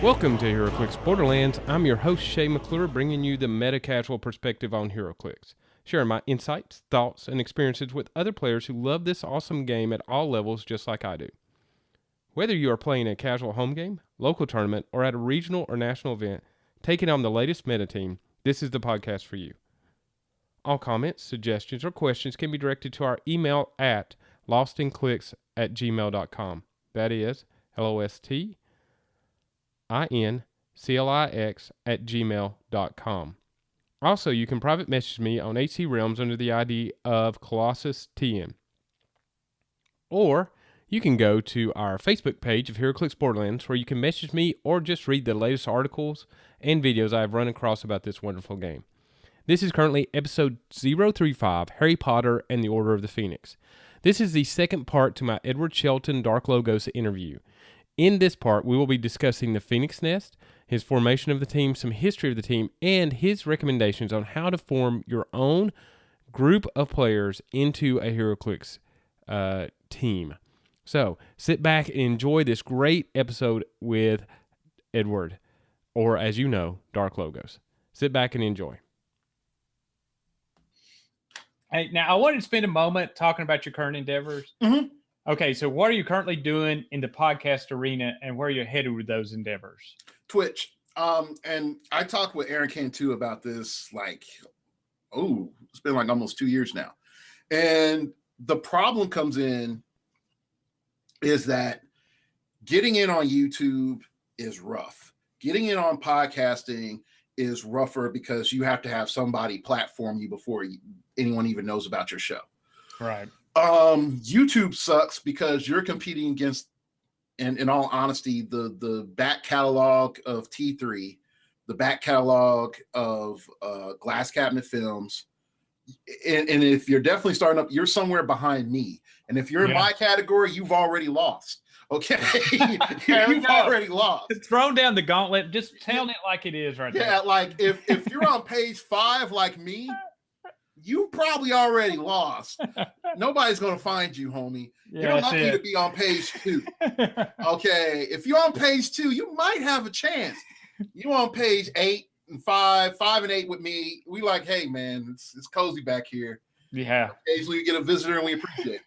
Welcome to Heroclix Borderlands. I'm your host, Shay McClure, bringing you the meta-casual perspective on Heroclix, sharing my insights, thoughts, and experiences with other players who love this awesome game at all levels just like I do. Whether you are playing a casual home game, local tournament, or at a regional or national event, taking on the latest meta team, this is the podcast for you. All comments, suggestions, or questions can be directed to our email at lostinclicks@gmail.com. That is LOSTINCLIX@gmail.com. Also, you can private message me on HC Realms under the ID of Colossus TM. Or you can go to our Facebook page of Heroclix Borderlands where you can message me or just read the latest articles and videos I have run across about this wonderful game. This is currently episode 035, Harry Potter and the Order of the Phoenix. This is the second part to my Edward Shelton Dark Logos interview. In this part, we will be discussing the Phoenix Nest, his formation of the team, some history of the team, and his recommendations on how to form your own group of players into a Heroclix team. So, sit back and enjoy this great episode with Edward, or as you know, Dark Logos. Sit back and enjoy. Hey, now I wanted to spend a moment talking about your current endeavors. Mm-hmm. Okay, so what are you currently doing in the podcast arena, and where are you headed with those endeavors? Twitch. And I talked with Aaron Kane too about this, it's been like almost 2 years now. And the problem comes in is that getting in on YouTube is rough. Getting in on podcasting is rougher because you have to have somebody platform you before anyone even knows about your show. Right. YouTube sucks because you're competing against, and in all honesty, the back catalog of T3, the back catalog of Glass Cabinet Films. And if you're definitely starting up, you're somewhere behind me. And if you're in my category, you've already lost. Okay. You've already lost. Thrown down the gauntlet, just telling it like it is right there. Yeah, like if you're on page 5 like me, you probably already lost. Nobody's going to find you, homie. You're lucky to be on page 2. Okay. If you're on page 2, you might have a chance. You on page 8 and 5 and 8 with me. We like, hey man, it's cozy back here. Yeah. Occasionally we get a visitor and we appreciate it.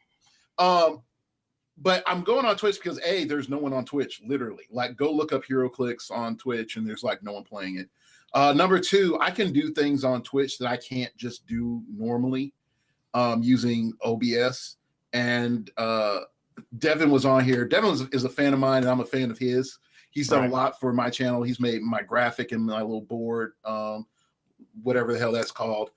But I'm going on Twitch because there's no one on Twitch, literally. Like, go look up Heroclix on Twitch and there's like no one playing it. Number 2, I can do things on Twitch that I can't just do normally using OBS. And Devin was on here. Devin is a fan of mine, and I'm a fan of his. He's done a lot for my channel. He's made my graphic and my little board, whatever the hell that's called,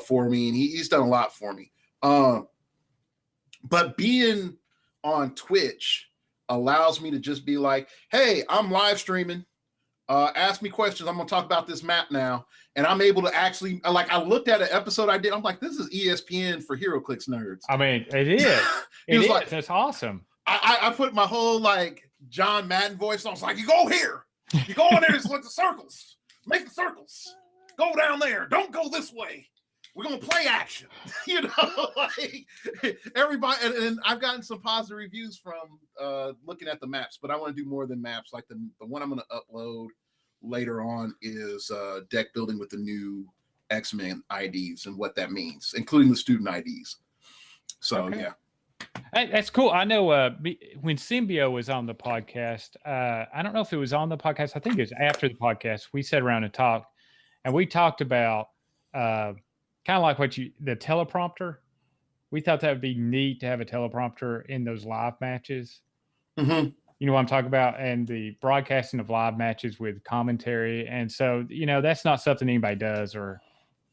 for me. And he's done a lot for me. But being on Twitch allows me to just be like, hey, I'm live streaming. Ask me questions. I'm going to talk about this map now. And I'm able to actually, I looked at an episode I did. I'm like, this is ESPN for Heroclix nerds. I mean, it is. That's awesome. I put my whole, John Madden voice on. I was like, you go here. You go in there and select the circles. Make the circles. Go down there. Don't go this way. We're going to play action. Everybody. And I've gotten some positive reviews from looking at the maps, but I want to do more than maps. Like the one I'm going to upload later on is deck building with the new X-Men IDs and what that means, including the student IDs. So, yeah. Hey, that's cool. I know when Symbio was on the podcast, I don't know if it was on the podcast. I think it was after the podcast. We sat around and talked, and we talked about kind of like the teleprompter. We thought that would be neat to have a teleprompter in those live matches. Mm-hmm. You know what I'm talking about? And the broadcasting of live matches with commentary. And so, that's not something anybody does or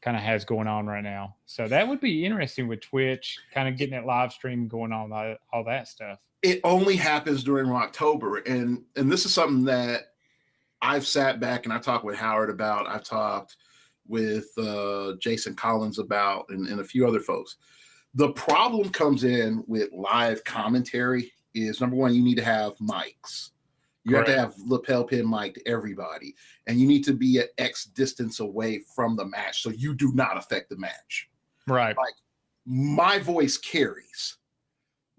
kind of has going on right now. So that would be interesting with Twitch, kind of getting that live stream going on, all that stuff. It only happens during October. And this is something that I've sat back and I talked with Howard about. I've talked with Jason Collins about and a few other folks. The problem comes in with live commentary is, number one, you need to have mics. You have to have lapel pin mic to everybody, and you need to be at X distance away from the match so you do not affect the match. Right. Like, my voice carries.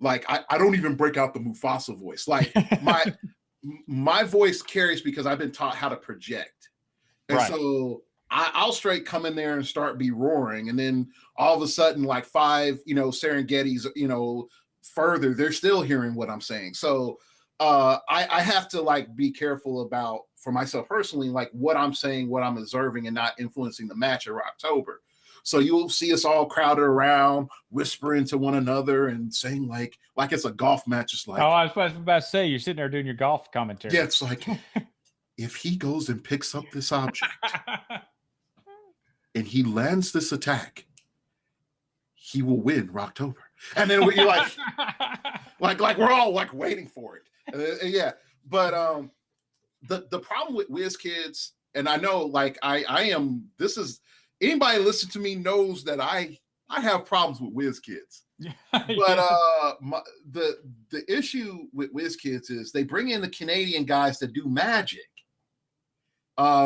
Like, I don't even break out the Mufasa voice. Like, my voice carries because I've been taught how to project. And Right. so I'll straight come in there and start be roaring. And then all of a sudden, like 5, Serengetis, further, they're still hearing what I'm saying. So I have to like be careful about, for myself personally, like what I'm saying, what I'm observing, and not influencing the match of October. So you'll see us all crowded around, whispering to one another and saying like it's a golf match. It's like, Oh, I was about to say, you're sitting there doing your golf commentary. yeah, it's like, if he goes and picks up this object and he lands this attack, he will win Rocktober. And then you're like we're all like waiting for it. Yeah. But the problem with WizKids, and I know like I am, this is, anybody listen to me knows that I have problems with WizKids. But the issue with WizKids is they bring in the Canadian guys that do Magic.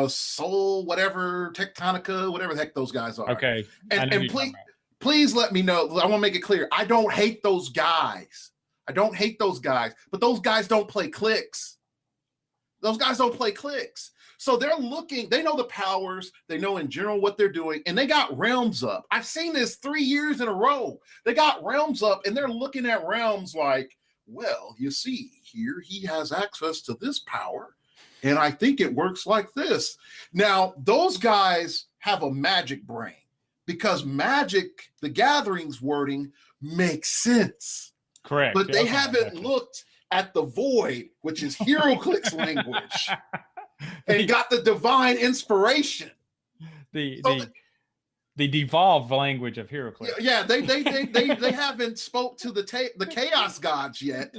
Soul, whatever, Tectonica, whatever the heck those guys are. Okay. And please let me know. I want to make it clear. I don't hate those guys. But those guys don't play clicks. So they're looking, they know the powers, they know in general what they're doing, and they got realms up. I've seen this 3 years in a row. They got realms up, and they're looking at realms like, well, you see, here he has access to this power, and I think it works like this. Now, those guys have a Magic brain because Magic, the Gathering's wording makes sense. Correct. But they haven't looked at the void, which is Heroclix language, and got the divine inspiration. The devolved language of Heroclix. Yeah, they haven't spoke to the chaos gods yet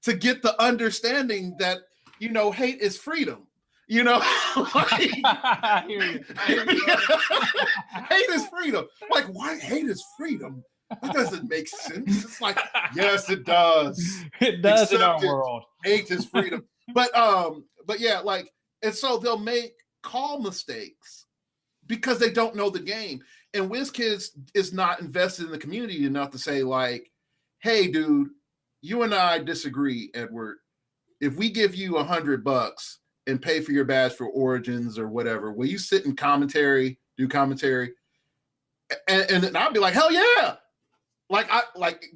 to get the understanding that hate is freedom. Like, hate is freedom. Like, why hate is freedom? That doesn't make sense. It's like, yes, it does. It does Accept in our it. world. Hate is freedom. But yeah, like, and so they'll make call mistakes because they don't know the game. And WizKids is not invested in the community enough to say, like, hey, dude, you and I disagree, Edward. If we give you $100 and pay for your badge for Origins or whatever, will you sit in commentary, do commentary? And I'll be like, hell yeah.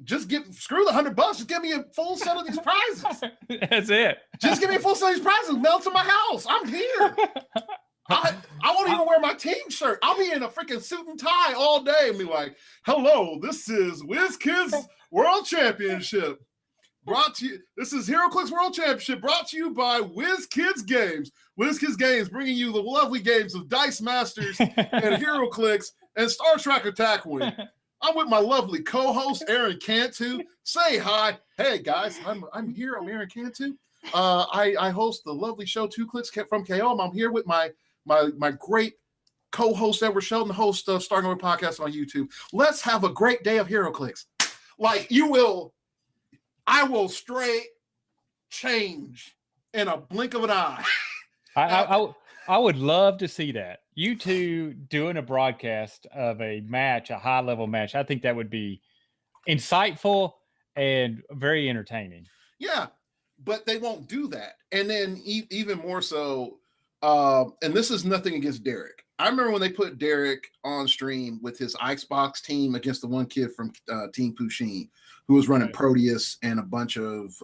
Just screw the $100. Just give me a full set of these prizes. That's it. Just give me a full set of these prizes. Mail to my house. I'm here. I won't even wear my team shirt. I'll be in a freaking suit and tie all day and be like, hello, this is WizKids World Championship. Brought to you. This is Heroclix World Championship brought to you by WizKids Games. WizKids Games bringing you the lovely games of Dice Masters and Heroclix and Star Trek Attack Wing. I'm with my lovely co-host Aaron Cantu. Say hi. Hey guys, I'm here. I'm Aaron Cantu. I host the lovely show 2 Clicks from KO. I'm here with my great co-host Edward Shelton, host of Starting Over Podcast on YouTube. Let's have a great day of Heroclix. Like I will straight change in a blink of an eye. I would love to see that. You two doing a broadcast of a match, a high-level match. I think that would be insightful and very entertaining. Yeah, but they won't do that. And then even more so, and this is nothing against Derek. I remember when they put Derek on stream with his Icebox team against the one kid from Team Pusheen, who was running Proteus and a bunch of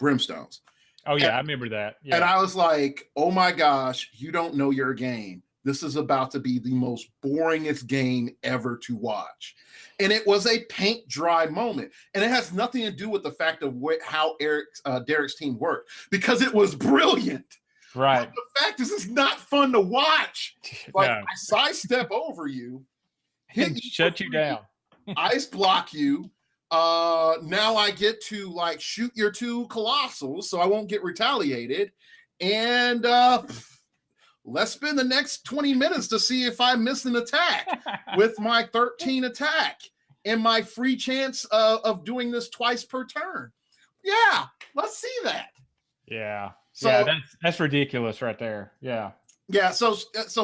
Brimstones. Oh, yeah, I remember that. Yeah. And I was like, oh, my gosh, you don't know your game. This is about to be the most boringest game ever to watch. And it was a paint dry moment. And it has nothing to do with the fact of how Derek's team worked, because it was brilliant. Right. But the fact is, it's not fun to watch. Like, No. I sidestep over you, Shut you down. ice block you. Now I get to like shoot your 2 colossals so I won't get retaliated. And let's spend the next 20 minutes to see if I miss an attack with my 13 attack and my free chance of doing this twice per turn. Yeah, let's see that. Yeah. So yeah, that's ridiculous right there. Yeah. Yeah, so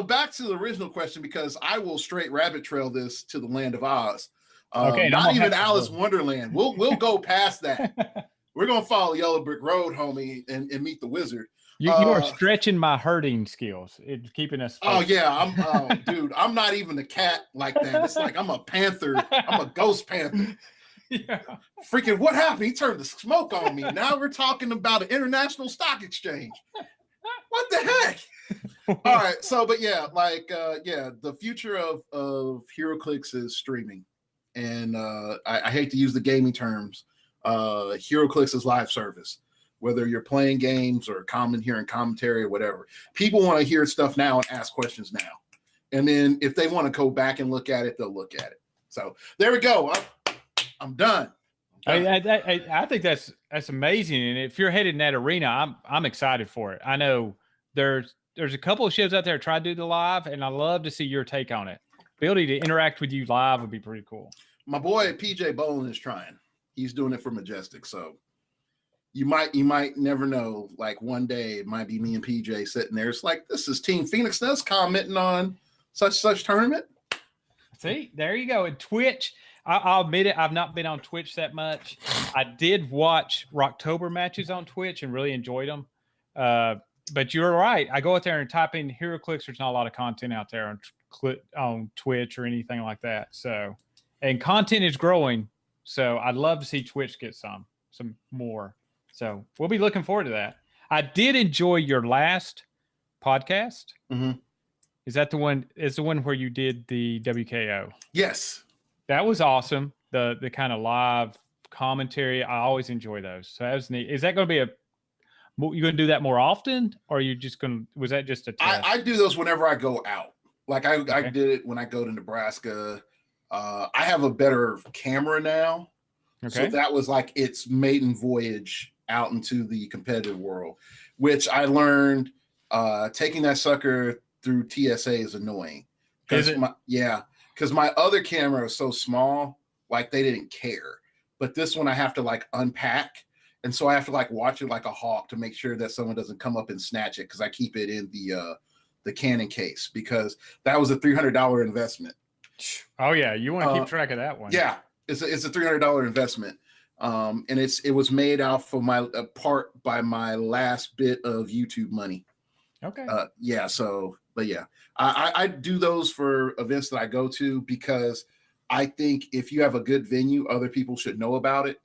back to the original question, because I will straight rabbit trail this to the land of Oz. Okay, not even Alice Wonderland. We'll go past that. We're gonna follow Yellow Brick Road, homie, and meet the wizard. You are stretching my herding skills. It's keeping us focused. Oh yeah, dude, I'm not even a cat like that. It's like I'm a panther. I'm a ghost panther. Yeah. Freaking what happened? He turned the smoke on me. Now we're talking about an international stock exchange. What the heck? All right, so but yeah, the future of Heroclix is streaming, and I hate to use the gaming terms. Heroclix is live service. Whether you're playing games or hearing commentary or whatever, people want to hear stuff now and ask questions now. And then if they want to go back and look at it, they'll look at it. So there we go. I'm done. I think that's amazing. And if you're headed in that arena, I'm excited for it. I know there's a couple of shows out there try to do the live, and I love to see your take on it. Ability to interact with you live would be pretty cool. My boy PJ Bolin is trying. He's doing it for Majestic, so you might never know. Like one day it might be me and PJ sitting there. It's like, this is Team Phoenix Nest commenting on such tournament. See, there you go. And Twitch, I'll admit it, I've not been on Twitch that much. I did watch Rocktober matches on Twitch and really enjoyed them. But you're right. I go out there and type in Heroclix. There's not a lot of content out there on Twitch or anything like that. So, and content is growing. So I'd love to see Twitch get some more. So we'll be looking forward to that. I did enjoy your last podcast. Mm-hmm. Is that the one? Is the one where you did the WKO? Yes. That was awesome. The kind of live commentary. I always enjoy those. So that was neat. Is that going to be you going to do that more often, or are you just going to? Was that just a test? I do those whenever I go out. Like I did it when I go to Nebraska. I have a better camera now. Okay. So that was like its maiden voyage out into the competitive world, which I learned taking that sucker through TSA is annoying. Because my other camera is so small, like they didn't care. But this one I have to like unpack. And so I have to like watch it like a hawk to make sure that someone doesn't come up and snatch it, because I keep it in the Canon case, because that was a $300 investment. Oh yeah, you want to keep track of that one. Yeah, it's a $300 investment. And it was made out for my part by my last bit of YouTube money. Okay. I do those for events that I go to, because I think if you have a good venue, other people should know about it.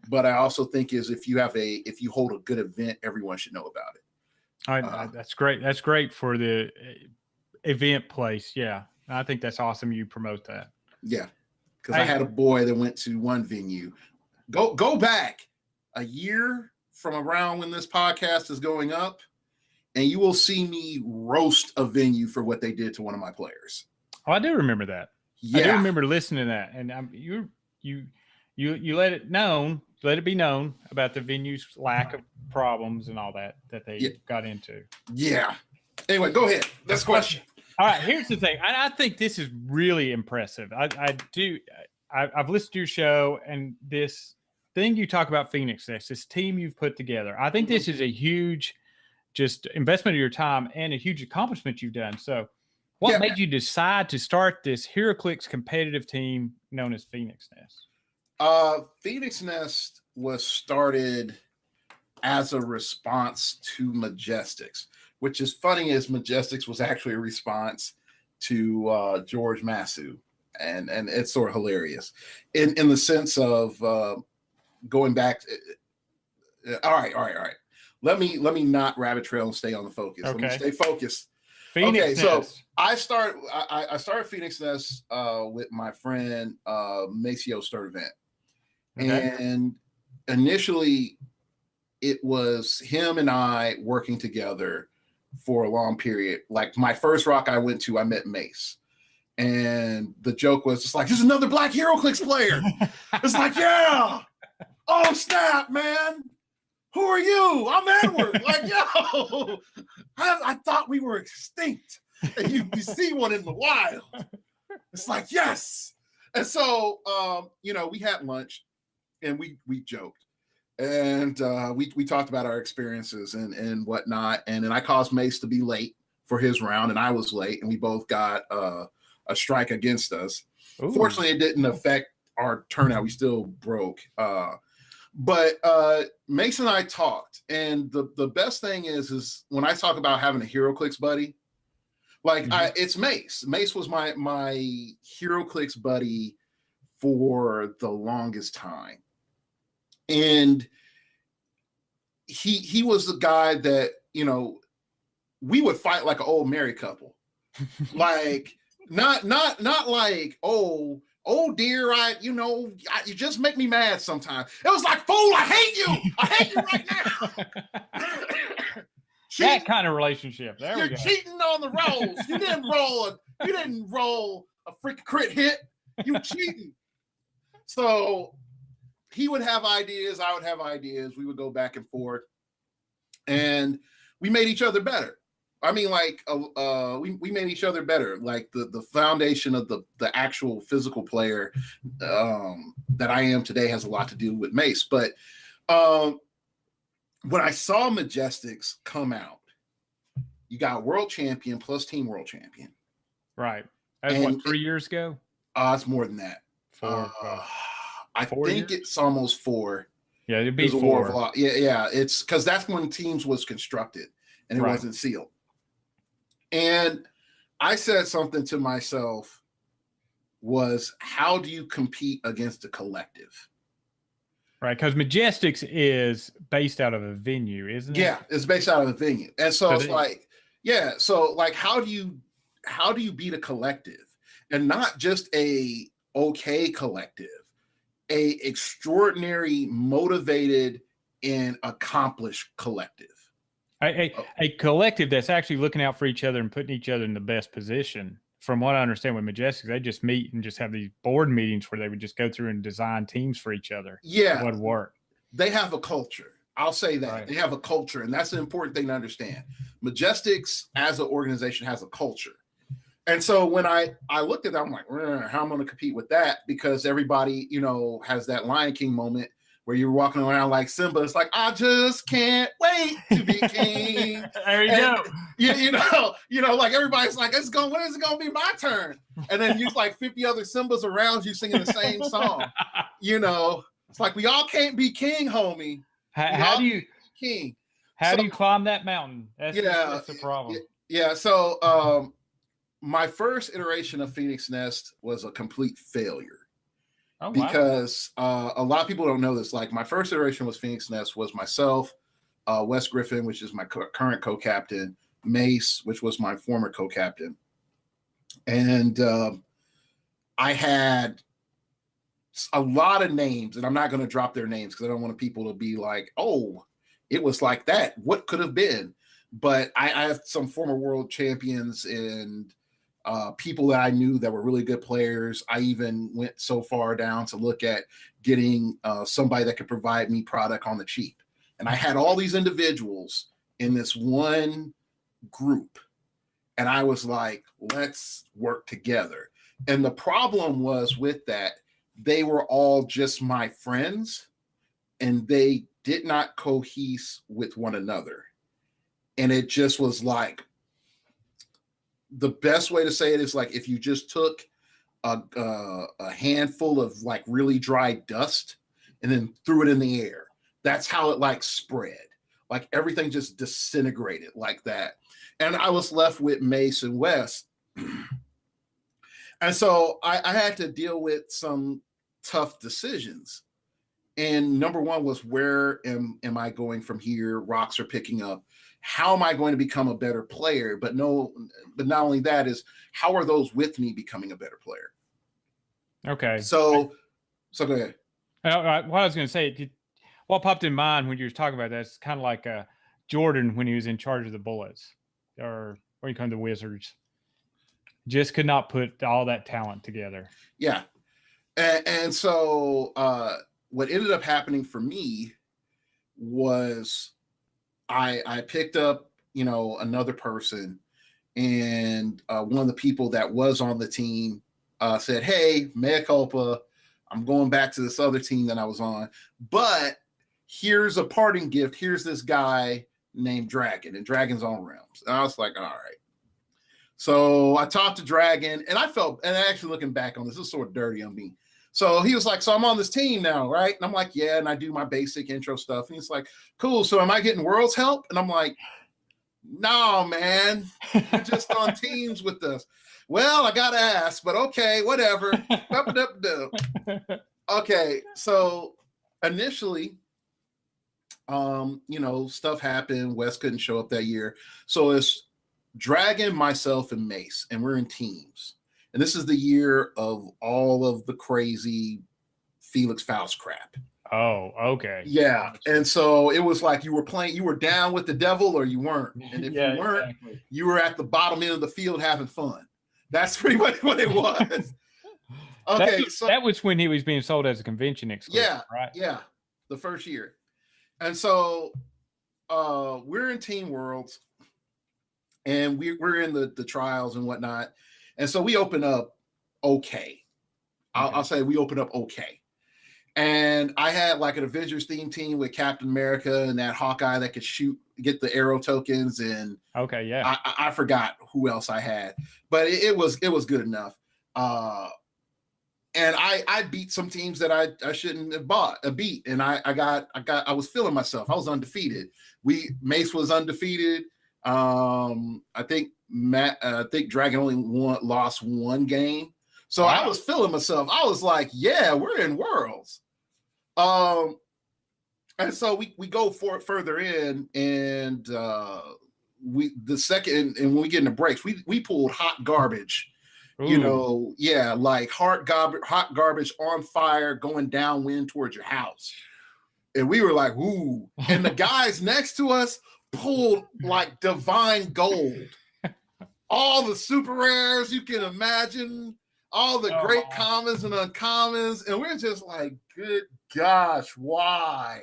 But I also think if you hold a good event, everyone should know about it. That's great. That's great for the event place. Yeah. I think that's awesome. You promote that. Yeah. Because I had a boy that went to one venue. Go back a year from around when this podcast is going up, and you will see me roast a venue for what they did to one of my players. Oh, I do remember that. Yeah. I do remember listening to that. And you let it be known about the venue's lack of problems and all that they got into. Yeah. Anyway, go ahead. Next question. All right. Here's the thing. I think this is really impressive. I've listened to your show, and this thing you talk about Phoenix Nest, this team you've put together. I think this is a huge just investment of your time and a huge accomplishment you've done. So what made you decide to start this Heroclix competitive team known as Phoenix Nest? Phoenix Nest was started as a response to Majestics, which is funny, as Majestics was actually a response to George Massue. And it's sort of hilarious in the sense of going back. All right. Let me not rabbit trail and stay on the focus. Okay. Let me stay focused. Phoenix Nest. So I started Phoenix Nest with my friend Maceo Sturtevant. Okay. And initially it was him and I working together for a long period. Like my first rock I went to, I met Mace. And the joke was just like, there's another Black Heroclix player. It's like, yeah. Oh, snap, man. Who are you? I'm Edward. Like, yo, I thought we were extinct. And you see one in the wild. It's like, yes. And so, we had lunch and we joked. And we talked about our experiences and whatnot. And then I caused Mace to be late for his round, and I was late, and we both got a strike against us. Ooh. Fortunately, it didn't affect our turnout. We still broke. But Mace and I talked, and the best thing is when I talk about having a Heroclix buddy, like it's Mace. Mace was my Heroclix buddy for the longest time, and he was the guy that, you know, we would fight like an old married couple. Like not like, oh dear, you just make me mad sometimes. It was like, fool, I hate you right now. That kind of relationship. There we go. You're cheating on the rolls. You didn't roll a freaking crit hit. You cheating. So he would have ideas, I would have ideas. We would go back and forth, and we made each other better. I mean, like, we made each other better. Like the foundation of the actual physical player that I am today has a lot to do with Mace. But when I saw Majestics come out, you got world champion plus team world champion. Right. That was what, 3 years ago? It's more than that. 4. I think it's almost 4. Yeah, it'd be 4. Yeah. It's because that's when teams was constructed and it wasn't sealed. And I said something to myself was, how do you compete against a collective? Right, because Majestics is based out of a venue, isn't it? Yeah, it's based out of a venue. And so it's like, yeah, so like how do you beat a collective? And not just a okay collective, a extraordinary, motivated, and accomplished collective. A collective that's actually looking out for each other and putting each other in the best position. From what I understand with Majestics, they just meet and just have these board meetings where they would just go through and design teams for each other. Yeah. What would work. They have a culture. I'll say that. Right. They have a culture, and that's an important thing to understand. Majestics as an organization has a culture. And so when I looked at that, I'm like, how am I going to compete with that? Because everybody, you know, has that Lion King moment where you're walking around like Simba. It's like, I just can't wait to be king. There you go. You know, like everybody's like, when is it going to be my turn? And then there's like 50 other Simbas around you singing the same song. You know, it's like, we all can't be king, homie. How do you climb that mountain? That's the problem. Yeah. So my first iteration of Phoenix Nest was a complete failure. Oh, because a lot of people don't know this. Like, my first iteration was Phoenix Nest was myself, Wes Griffin, which is my current co-captain, Mace, which was my former co-captain. And I had a lot of names, and I'm not going to drop their names because I don't want people to be like, oh, it was like that. What could have been? But I have some former world champions and people that I knew that were really good players. I even went so far down to look at getting somebody that could provide me product on the cheap. And I had all these individuals in this one group. And I was like, let's work together. And the problem was with that, they were all just my friends and they did not cohese with one another. And it just was like, the best way to say it is like if you just took a handful of like really dry dust and then threw it in the air. That's how it like spread. Like everything just disintegrated like that. And I was left with Mace and Wes. And so I had to deal with some tough decisions. And number one was, where am I going from here? Rocks are picking up. How am I going to become a better player? But not only that, is how are those with me becoming a better player? Okay. So go ahead. What I was going to say, what popped in mind when you were talking about that, it's kind of like Jordan when he was in charge of the Bullets, or when you come to the Wizards. Just could not put all that talent together. Yeah. And so what ended up happening for me was I picked up, another person, and one of the people that was on the team said, hey, mea culpa, I'm going back to this other team that I was on, but here's a parting gift. Here's this guy named Dragon, and Dragon's on Realms. And I was like, all right. So I talked to Dragon, and I felt, and actually looking back on this is sort of dirty on me, So he was like, so I'm on this team now, right? And I'm like, yeah. And I do my basic intro stuff. And he's like, cool. So am I getting World's help? And I'm like, no, man, you're just on teams with us. Well, I got to ask, but okay, whatever. Okay. So initially, stuff happened. Wes couldn't show up that year. So it's Dragon, myself, and Mace, and we're in teams. And this is the year of all of the crazy Felix Faust crap. Oh, okay. Yeah. And so it was like you were down with the devil or you weren't. And if you weren't, exactly, you were at the bottom end of the field having fun. That's pretty much what it was. Okay. That was when he was being sold as a convention exclusive, yeah, right? Yeah. The first year. And so we're in Team Worlds and we're in the trials and whatnot. And so we open up okay. I'll say we open up okay. And I had like an Avengers theme team with Captain America and that Hawkeye that could get the arrow tokens. And okay, yeah. I forgot who else I had, but it was good enough. And I beat some teams that I shouldn't have beat. And I was feeling myself. I was undefeated. Mace was undefeated. I think Dragon only lost one game. So wow. I was feeling myself. I was like, yeah, we're in Worlds. And so we go further in, and when we get into breaks, we pulled hot garbage. Ooh. Like hot garbage on fire going downwind towards your house. And we were like, ooh. And the guys next to us pulled like divine gold. All the super rares you can imagine, all the great commons and uncommons. And we're just like, good gosh, why?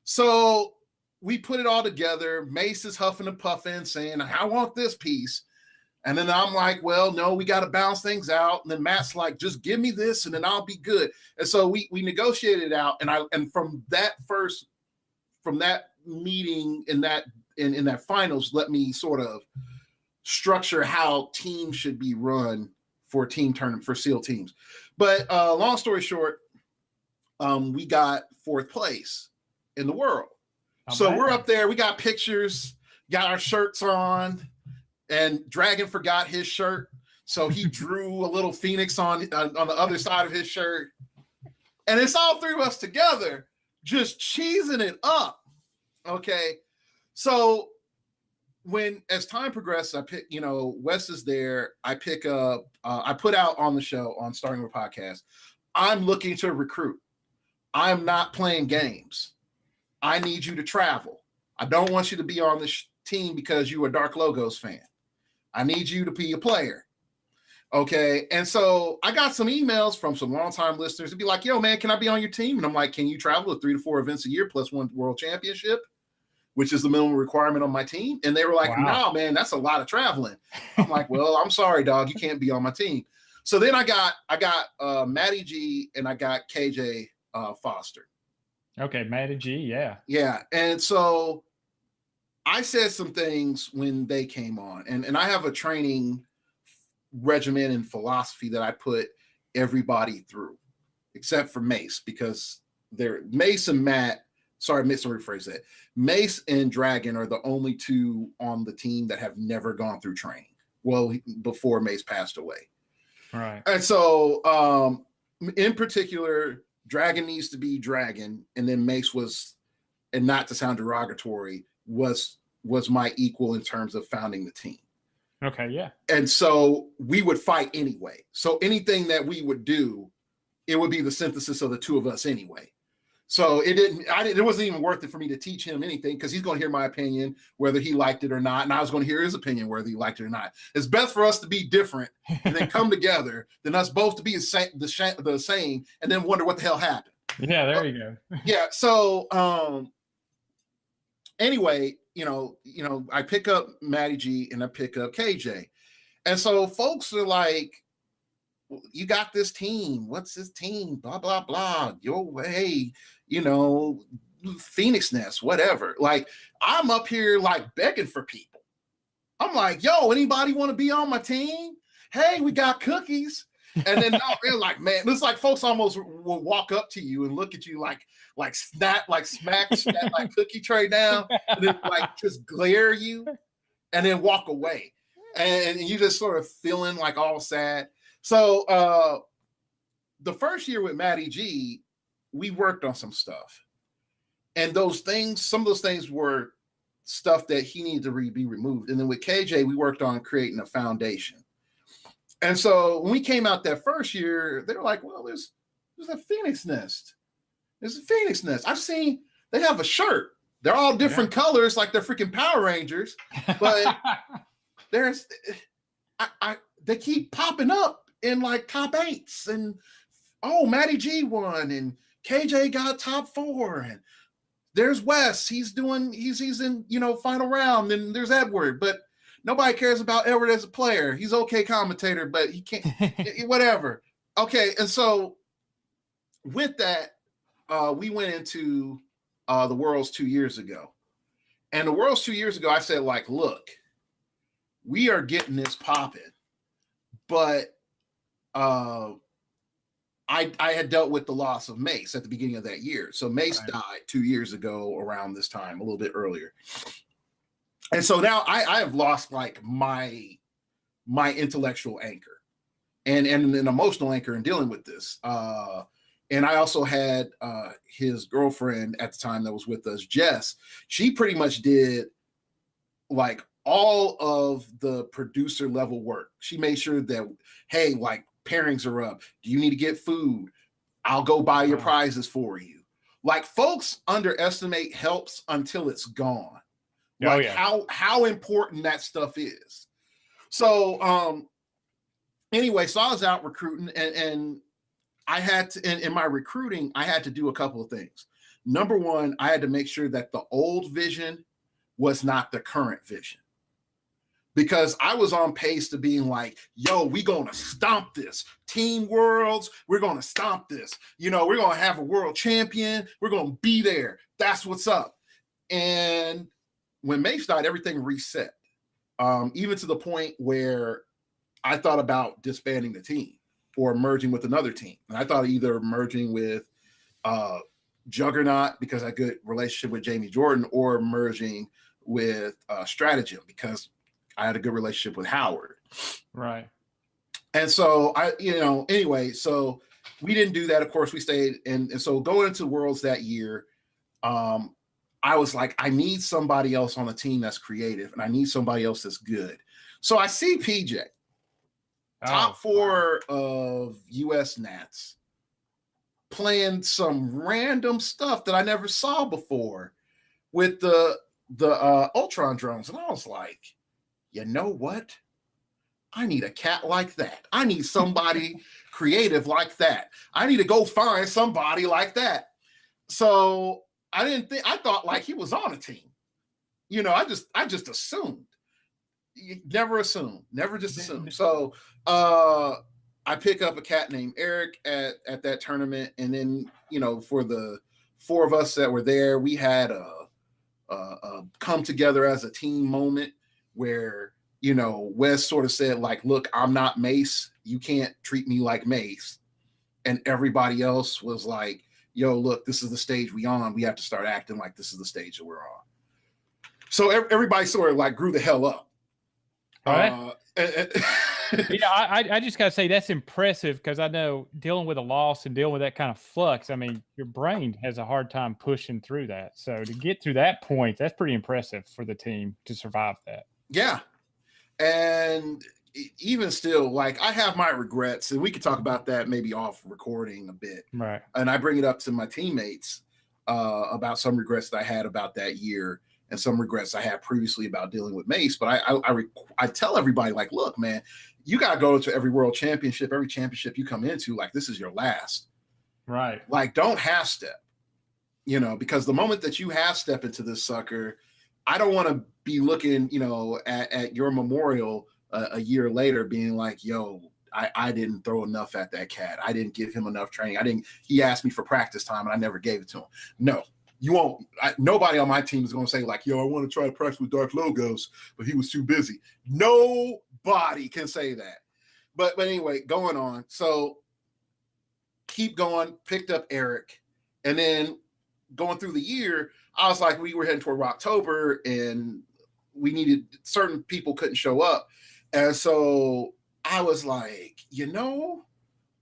So we put it all together. Mace is huffing and puffing, saying, I want this piece. And then I'm like, well, no, we got to balance things out. And then Matt's like, just give me this and then I'll be good. And so we negotiated it out. And from that meeting in that finals, let me sort of structure how teams should be run for a team tournament for SEAL teams. But long story short, we got 4th place in the world. So we're up there. We got pictures, got our shirts on. And Dragon forgot his shirt, so he drew a little phoenix on the other side of his shirt. And it's all 3 of us together, just cheesing it up. Okay. So as time progresses, I pick, Wes is there. I pick up, I put out on the show on Starting With Podcast, I'm looking to recruit. I'm not playing games. I need you to travel. I don't want you to be on this team because you're a Dark Logos fan. I need you to be a player. Okay. And so I got some emails from some longtime listeners to be like, yo, man, can I be on your team? And I'm like, can you travel to 3 to 4 events a year plus 1 world championship, which is the minimum requirement on my team? And they were like, wow. No, man, that's a lot of traveling. I'm like, well, I'm sorry, dog. You can't be on my team. So then I got Matty G and I got KJ Foster. Okay. Matty G. Yeah. Yeah. And so I said some things when they came on, and I have a training regimen and philosophy that I put everybody through, except for Mace, because Mace and Dragon are the only 2 on the team that have never gone through training. Well, before Mace passed away. All right. And so, in particular, Dragon needs to be Dragon, and then Mace was, and not to sound derogatory, was my equal in terms of founding the team. Okay, yeah. And so we would fight anyway. So anything that we would do, it would be the synthesis of the 2 of us anyway. So it wasn't even worth it for me to teach him anything because he's going to hear my opinion, whether he liked it or not. And I was going to hear his opinion, whether he liked it or not. It's best for us to be different and then come together than us both to be the same and then wonder what the hell happened. Yeah, there you go. Yeah. So, anyway, I pick up Matty G and I pick up KJ. And so folks are like, you got this team. What's this team? Blah, blah, blah. Yo, hey, Phoenix Nest, whatever. Like, I'm up here like begging for people. I'm like, yo, anybody want to be on my team? Hey, we got cookies. And then now they're like, man, it's like folks almost will walk up to you and look at you like snap, like smack that like cookie tray down, and then like just glare you, and then walk away, and you just sort of feeling like all sad. So the first year with Matty G, we worked on some stuff, and those things, some of those things were stuff that he needed to be removed. And then with KJ, we worked on creating a foundation. And so when we came out that first year, they were like, well, there's a phoenix nest. There's a phoenix nest. I've seen they have a shirt. They're all different colors, like they're freaking Power Rangers. But there's they keep popping up in like top 8s. And Matty G won, and KJ got top 4. And there's Wes. He's in, final round. And there's Edward. But nobody cares about Edward as a player. He's okay commentator, but he can't, whatever. Okay, and so with that, we went into the Worlds 2 years ago. And the Worlds 2 years ago, I said, like, look, we are getting this popping. But I had dealt with the loss of Mace at the beginning of that year. So Mace died 2 years ago around this time, a little bit earlier. And so now I have lost like my intellectual anchor and an emotional anchor in dealing with this. And I also had his girlfriend at the time that was with us, Jess. She pretty much did like all of the producer level work. She made sure that, hey, like pairings are up. Do you need to get food? I'll go buy your prizes for you. Like folks underestimate helps until it's gone. Like how important that stuff is. So anyway, so I was out recruiting and I had to, in my recruiting, I had to do a couple of things. Number one, I had to make sure that the old vision was not the current vision. Because I was on pace to being like, yo, we gonna stomp this. Team Worlds, we're gonna stomp this. We're gonna have a world champion. We're gonna be there. That's what's up. And when Mace died, everything reset, even to the point where I thought about disbanding the team or merging with another team. And I thought either merging with Juggernaut because I had a good relationship with Jamie Jordan, or merging with Stratagem because I had a good relationship with Howard. Right. And so anyway, so we didn't do that. Of course, we stayed. And so going into Worlds that year, I was like, I need somebody else on the team that's creative, and I need somebody else that's good. So I see PJ, top 4 of US Nats, playing some random stuff that I never saw before with the Ultron drones. And I was like, you know what? I need a cat like that. I need somebody creative like that. I need to go find somebody like that. So I thought like he was on a team. I just assumed. You never assume, never just assume. So I pick up a cat named Eric at that tournament. And then, for the 4 of us that were there, we had a come together as a team moment where, Wes sort of said like, look, I'm not Mace. You can't treat me like Mace. And everybody else was like, yo, look, this is the stage we on. We have to start acting like this is the stage that we're on. So everybody sort of like grew the hell up. All right. I just got to say that's impressive, because I know dealing with a loss and dealing with that kind of flux, I mean, your brain has a hard time pushing through that. So to get through that point, that's pretty impressive for the team to survive that. Yeah. And even still, like, I have my regrets, and we could talk about that maybe off recording a bit. Right. And I bring it up to my teammates about some regrets that I had about that year and some regrets I had previously about dealing with Mace. But I tell everybody, like, look, man, you got to go to every world championship, every championship you come into, like, this is your last. Right. Like, don't half step, because the moment that you half step into this sucker, I don't want to be looking, at your memorial a year later being like, yo, I didn't throw enough at that cat. I didn't give him enough training. He asked me for practice time and I never gave it to him. No, you won't. Nobody on my team is going to say like, yo, I want to try to practice with Dark Logos, but he was too busy. Nobody can say that. But anyway, going on. So keep going, picked up Eric. And then going through the year, I was like, we were heading toward October and we needed certain people couldn't show up. And so I was like,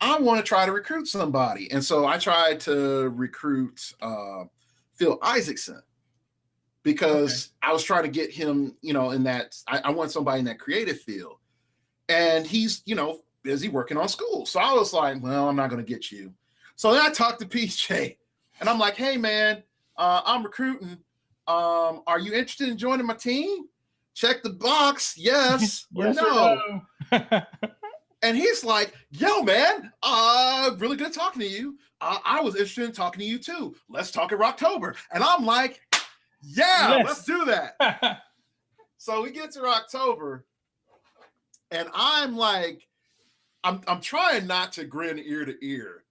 I want to try to recruit somebody. And so I tried to recruit Phil Isaacson because I was trying to get him, in that, I want somebody in that creative field. And he's, busy working on school. So I was like, well, I'm not going to get you. So then I talked to PJ and I'm like, hey man, I'm recruiting. Are you interested in joining my team? Check the box. Yes, yes or no. And he's like, yo, man, really good talking to you. I was interested in talking to you too. Let's talk in Rocktober. And I'm like, yeah, yes. Let's do that. So we get to Rocktober and I'm like, I'm trying not to grin ear to ear,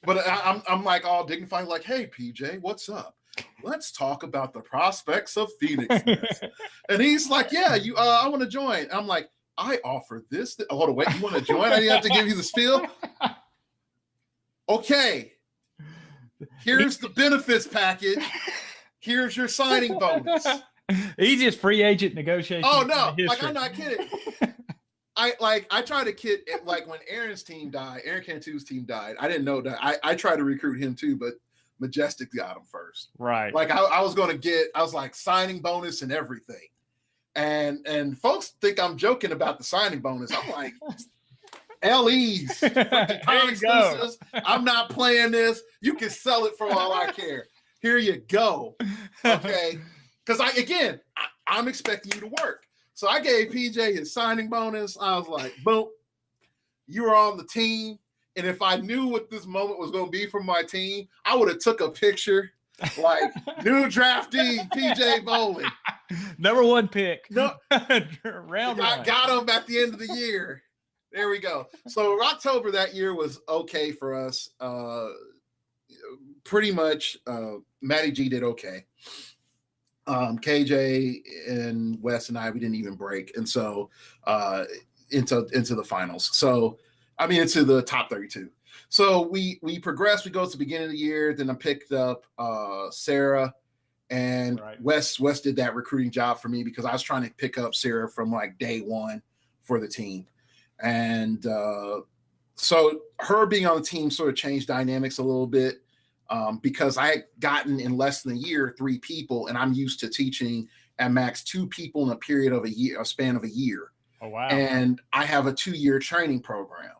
but I'm like all dignified, like, hey, PJ, what's up? Let's talk about the prospects of Phoenix. And he's like, yeah, I want to join. I'm like, I offer this. Hold on, wait, you want to join? I have to give you the spiel. Okay. Here's the benefits package. Here's your signing bonus. Easiest free agent negotiation. Oh no, like I'm not kidding. I tried to kid like when Aaron's team died, Aaron Cantu's team died. I didn't know that. I tried to recruit him too, but Majestic got him first. Right. Like I was like signing bonus and everything. And folks think I'm joking about the signing bonus. I'm like, LEs, exclusives. I'm not playing this. You can sell it for all I care. Here you go. Okay. Because I'm expecting you to work. So I gave PJ his signing bonus. I was like, boom, you were on the team. And if I knew what this moment was going to be for my team, I would have took a picture like new draftee PJ Bowling. Number 1 pick. No, round I one. got him at the end of the year. There we go. So October that year was okay for us. Pretty much Matty G did okay. KJ and Wes and I, we didn't even break. And so into the finals. So, into the top 32. So we progressed. We go to the beginning of the year. Then I picked up Sarah and right. Wes did that recruiting job for me because I was trying to pick up Sarah from like day one for the team. And so her being on the team sort of changed dynamics a little bit. Because I had gotten in less than a year 3 people, and I'm used to teaching at max 2 people in a span of a year. Oh wow! And I have a 2-year training program.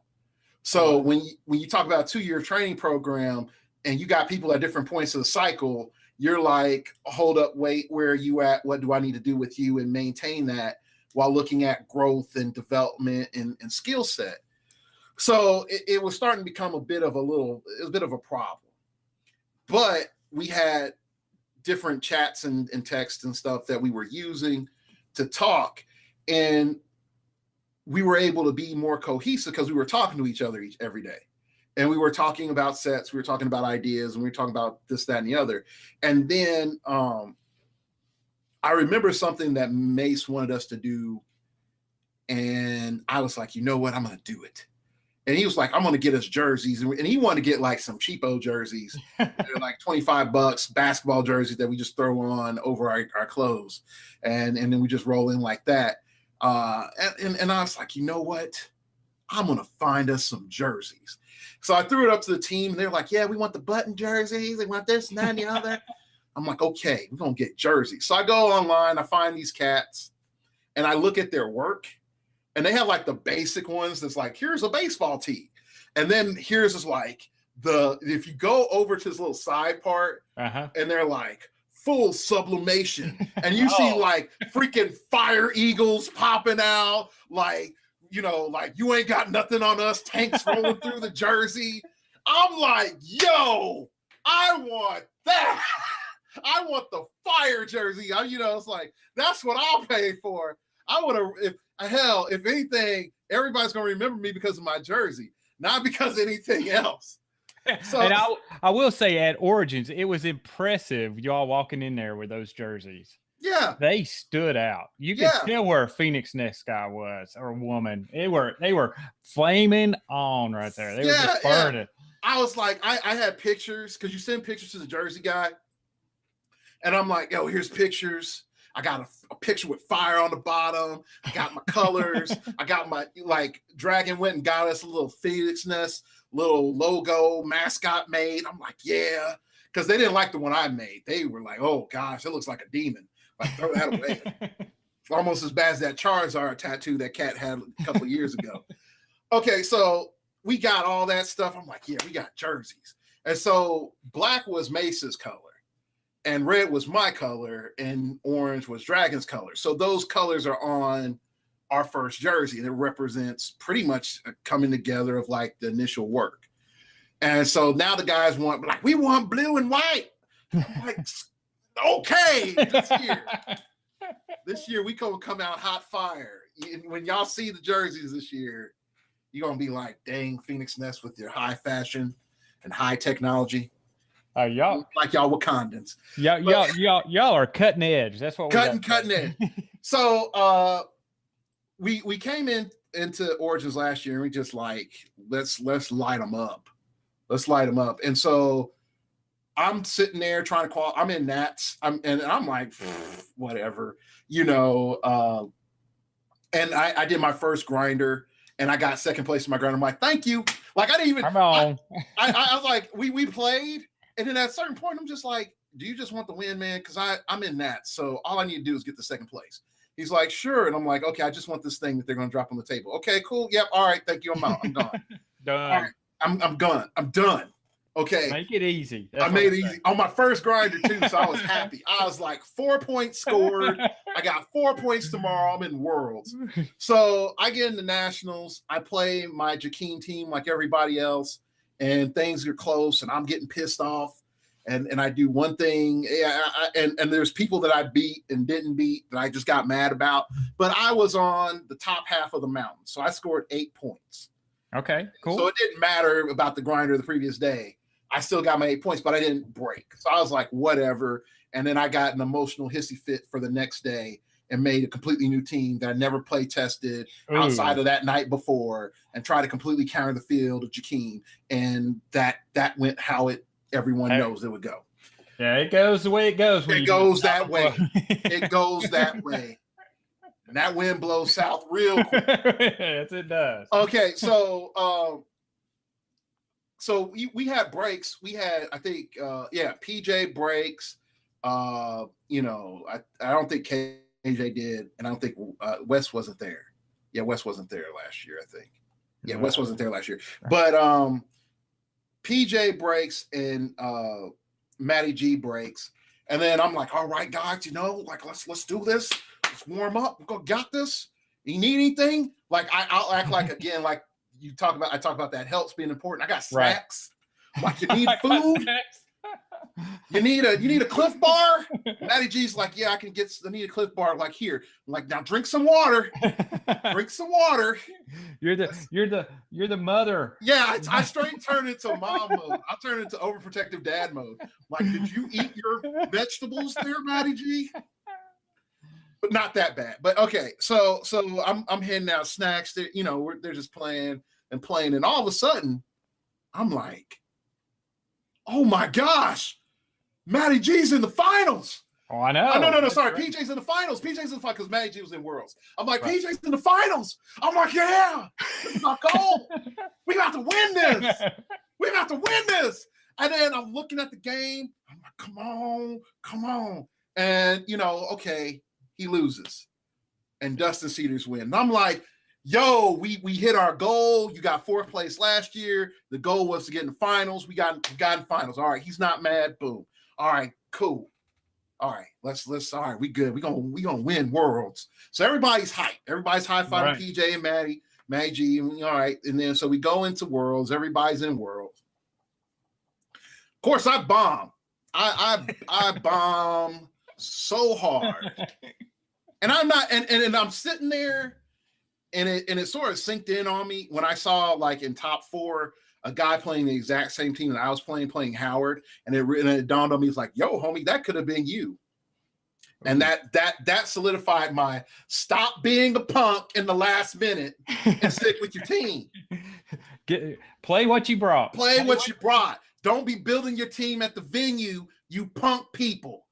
So when you talk about a 2-year training program, and you got people at different points of the cycle, you're like, hold up, wait, where are you at? What do I need to do with you and maintain that while looking at growth and development and skill set? So it was starting to become a bit of a problem. But we had different chats and texts and stuff that we were using to talk. And we were able to be more cohesive because we were talking to each other every day. And we were talking about sets. We were talking about ideas. And we were talking about this, that, and the other. And then I remember something that Mace wanted us to do. And I was like, you know what? I'm going to do it. And he was like, I'm going to get us jerseys. And he wanted to get like some cheapo jerseys. They're like $25 basketball jerseys that we just throw on over our clothes. And then we just roll in like that. And I was like, you know what? I'm going to find us some jerseys. So I threw it up to the team. And they're like, yeah, we want the button jerseys. They want this and that and the other. I'm like, okay, we're going to get jerseys. So I go online. I find these cats. And I look at their work. And they have like the basic ones that's like, here's a baseball tee. And then here's is like if you go over to this little side part and they're like full sublimation and you see like freaking fire eagles popping out, like, like you ain't got nothing on us, tanks rolling through the jersey. I'm like, yo, I want that. I want the fire jersey. It's like, that's what I'll pay for. I want to, if anything, everybody's going to remember me because of my jersey, not because of anything else. So, and I will say at Origins, it was impressive y'all walking in there with those jerseys. Yeah. They stood out. You could tell where a Phoenix Nest guy was or woman. They were flaming on right there. They were just burning. I was like, I had pictures because you send pictures to the jersey guy. And I'm like, yo, here's pictures. I got a picture with fire on the bottom. I got my colors. I got my, like, Dragon went and got us a little Phoenix Nest, little logo mascot made. I'm like, yeah. Because they didn't like the one I made. They were like, oh, gosh, it looks like a demon. Like, throw that away. It's almost as bad as that Charizard tattoo that Cat had a couple of years ago. Okay, so we got all that stuff. I'm like, yeah, we got jerseys. And so black was Mace's color, and red was my color, and orange was Dragon's color. So those colors are on our first jersey, and it represents pretty much a coming together of like the initial work. And so now the guys want, like, we want blue and white. I'm like, okay, this year we gonna come out hot fire. When y'all see the jerseys this year, you're gonna be like, dang, Phoenix Nest with your high fashion and high technology. Y'all like y'all Wakandans. Y'all are cutting edge. That's what we're cutting edge. So we came into Origins last year and we just like, let's light them up. Let's light them up. And so I'm sitting there trying to call. I'm in Nats. I'm like, whatever, you know. And I did my first grinder, and I got second place in my grinder. I'm like, thank you. Like I didn't even. Come on. I was like, we played, and then at a certain point, I'm just like, do you just want the win, man? Because I'm in Nats, so all I need to do is get the second place. He's like, sure, and I'm like, okay, I just want this thing that they're going to drop on the table. Okay, cool. Yep. All right. Thank you. I'm out. I'm done. Done. All right. I'm done. I'm done. Okay. Make it easy. I made it easy on my first grinder too, so I was happy. I was like 4 points scored. I got 4 points tomorrow. I'm in Worlds. So I get into Nationals. I play my Jakeem team like everybody else, and things are close, and I'm getting pissed off. And I do one thing, and there's people that I beat and didn't beat that I just got mad about. But I was on the top half of the mountain, so I scored 8 points. Okay, cool. So it didn't matter about the grinder the previous day. I still got my 8 points, but I didn't break. So I was like, whatever. And then I got an emotional hissy fit for the next day and made a completely new team that I never play tested outside of that night before, and tried to completely counter the field of Jakeem. And that went how everyone knows it would go. Yeah, it goes the way it goes. It goes that way. It goes that way. And that wind blows south real quick. Yes, it does. Okay, so we had breaks. We had, I think, PJ breaks. You know, I don't think KJ did, and I don't think Wes wasn't there. Yeah, Wes wasn't there last year, I think. Yeah, Wes wasn't there last year. But PJ breaks and Matty G breaks. And then I'm like, all right, guys, you know, like let's do this. Let's warm up. We're gonna got this. You need anything? Like I'll act like again, like I talk about that helps being important. I got snacks. Right. Like you need food. You need a Cliff Bar. Matty G's like, yeah, I need a Cliff Bar. Like here, I'm like, now drink some water. Drink some water. You're the mother. Yeah, I straight turn into mom mode. I turn into overprotective dad mode. Like, did you eat your vegetables there, Matty G? But not that bad. But okay, so I'm handing out snacks. They're just playing, and all of a sudden, I'm like, oh my gosh, Matty G's in the finals. Oh, I know. Oh, no, sorry. PJ's in the finals. Because Matty G was in Worlds. I'm like, right. PJ's in the finals. I'm like, yeah, this is our goal. We got to win this. We got to win this. And then I'm looking at the game. I'm like, come on. And, okay, he loses. And Dustin Cedars win. And I'm like, yo, we hit our goal. You got fourth place last year. The goal was to get in the finals. We got in finals. All right, he's not mad. Boom. All right, cool. All right, let's all right, we good. We gonna win Worlds. So everybody's hyped. Everybody's high-fiving right. PJ and Matty G. All right, and then so we go into Worlds. Everybody's in Worlds. Of course, I bomb. I bomb so hard. And I'm not, and I'm sitting there, and it sort of synced in on me when I saw, like, in top 4, a guy playing the exact same team that I was playing Howard, and it dawned on me, it's like, yo, homie, that could have been you. And that solidified my stop being the punk in the last minute and stick with your team. Play what you brought. Play what you brought. Don't be building your team at the venue, you punk people.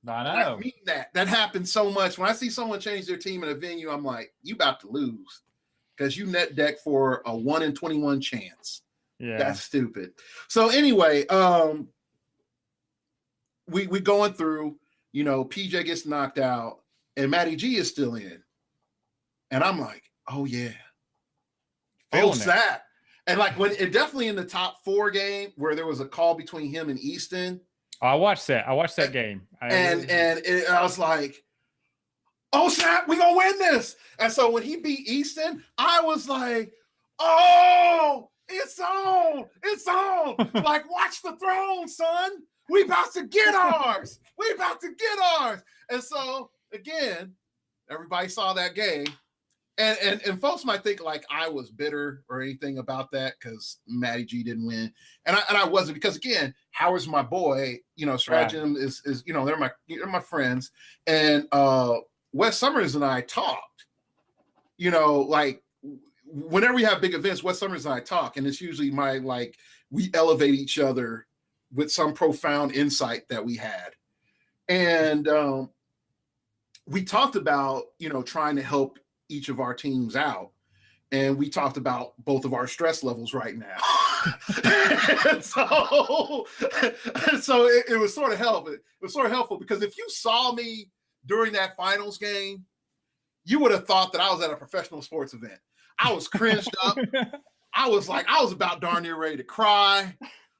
I know. I mean that. That happens so much. When I see someone change their team in a venue, I'm like, you about to lose because you net deck for a 1 in 21 chance. Yeah. That's stupid. So anyway, we going through, PJ gets knocked out and Matty G is still in. And I'm like, oh yeah. Oh, that. And like when it definitely in the top 4 game where there was a call between him and Easton. I watched that. I watched that game. I was like, oh snap, we gonna win this. And so when he beat Easton, I was like, oh, it's on. It's on. Like, watch the throne, son. We about to get ours. We about to get ours. And so again, everybody saw that game. And folks might think like I was bitter or anything about that because Matty G didn't win, and I wasn't, because again, Howard's my boy. Stratagem is they're my friends, and Wes Summers and I talked. Like whenever we have big events, Wes Summers and I talk, and it's usually we elevate each other with some profound insight that we had, and we talked about trying to help each of our teams out, and we talked about both of our stress levels right now. so it was sort of helpful. It was sort of helpful because if you saw me during that finals game, you would have thought that I was at a professional sports event. I was cringed up. I was about darn near ready to cry.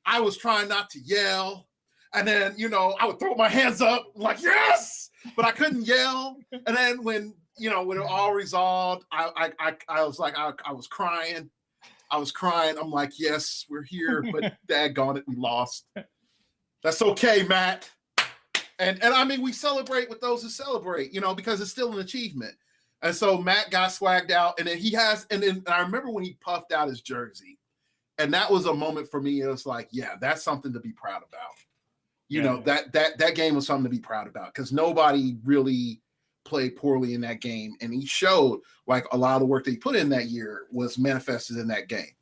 I was trying not to yell. And then, I would throw my hands up like, yes, but I couldn't yell. And then when it all resolved, I was like, I was crying. I'm like, yes, we're here, but daggone it, we lost. That's okay, Matt. And I mean, we celebrate with those who celebrate, because it's still an achievement. And so Matt got swagged out, and then I remember when he puffed out his jersey, and that was a moment for me. It was like, yeah, that's something to be proud about. That game was something to be proud about because nobody really played poorly in that game, and he showed like a lot of the work that he put in that year was manifested in that game.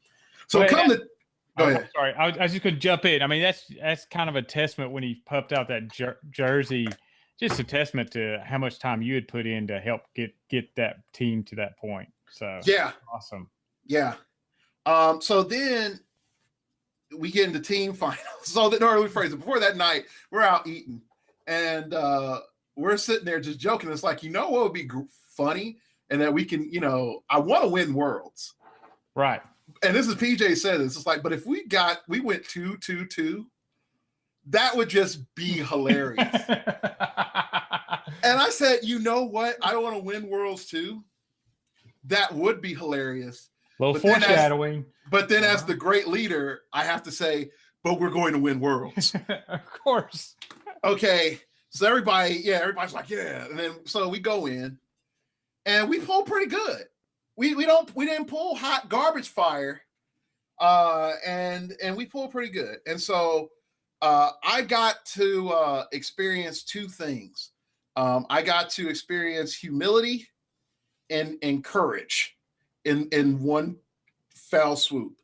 So go ahead. Sorry, I was just going to jump in. I mean, that's kind of a testament when he puffed out that jersey. Just a testament to how much time you had put in to help get that team to that point. So yeah, awesome. Yeah. So then we get into team finals. So before that night, we're out eating, and we're sitting there just joking. It's like, what would be funny? And that we can, I want to win worlds. Right. And this is PJ said this. It's like, but if we went 2-2-2, that would just be hilarious. And I said, you know what? I want to win worlds too. That would be hilarious. Little foreshadowing. But then as the great leader, I have to say, but we're going to win worlds. Of course. Okay. So everybody's like, yeah. And then so we go in and we pull pretty good. We didn't pull hot garbage fire. And we pulled pretty good. And so I got to experience 2 things. I got to experience humility and courage in one foul swoop.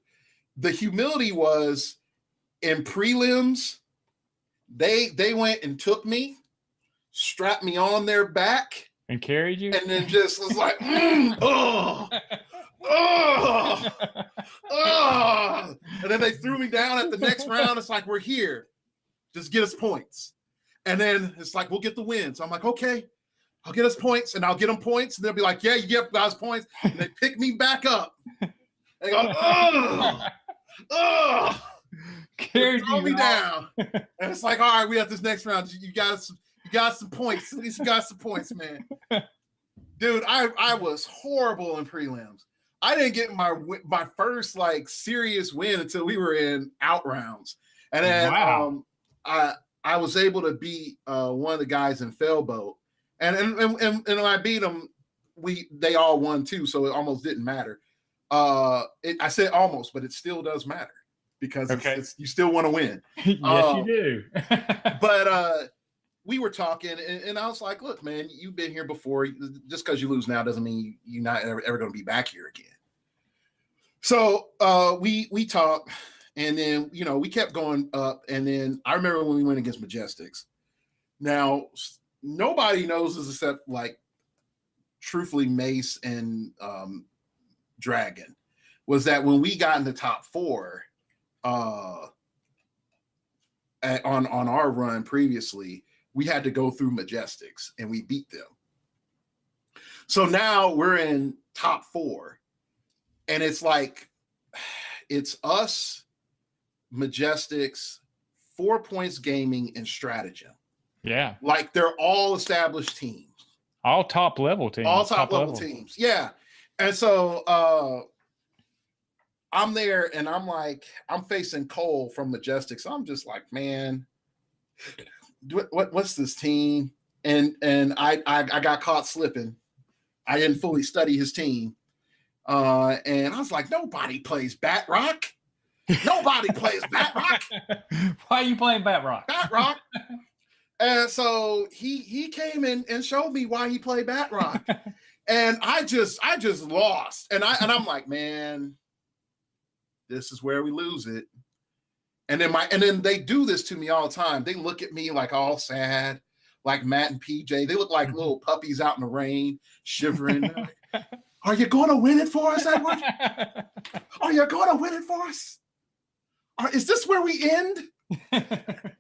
The humility was in prelims. They went and took me, strapped me on their back, and carried you, and then just was like, oh, and then they threw me down at the next round. It's like, we're here, just get us points, and then it's like, we'll get the win. So I'm like, okay, I'll get us points, and I'll get them points, and they'll be like, yeah, you get guys points, and they pick me back up. They go, throw me down, and it's like, all right, we have this next round. You got some points. At least you got some points, man. Dude, I was horrible in prelims. I didn't get my first like serious win until we were in out rounds, and then I was able to beat one of the guys in Failboat, and when I beat them, they all won too, so it almost didn't matter. I said almost, but it still does matter because you still want to win. Yes, you do. But we were talking, and I was like, look, man, you've been here before. Just because you lose now doesn't mean you're not ever going to be back here again. So we talked, and then, you know, we kept going up. And then I remember when we went against Majestics. Now, nobody knows this except, like, truthfully, Mace and Dragon, was that when we got in the top 4 on our run previously, we had to go through Majestics, and we beat them. So now we're in top 4, and it's like, it's us, Majestics, 4 Points Gaming, and Stratagem. Yeah. Like, they're all established teams. All top level teams. All top level teams. Yeah. And so I'm there, and I'm like, I'm facing Cole from Majestics. I'm just like, man, what's this team? And I got caught slipping. I didn't fully study his team. And I was like, nobody plays Bat Rock. Nobody plays Bat Rock. Why are you playing Bat Rock? Bat Rock. And so he came in and showed me why he played Bat Rock. And I just lost. And I'm like, man, this is where we lose it. And then they do this to me all the time. They look at me like all sad, like Matt and PJ. They look like little puppies out in the rain, shivering. Like, are you going to win it for us, Edward? Are you going to win it for us? Is this where we end?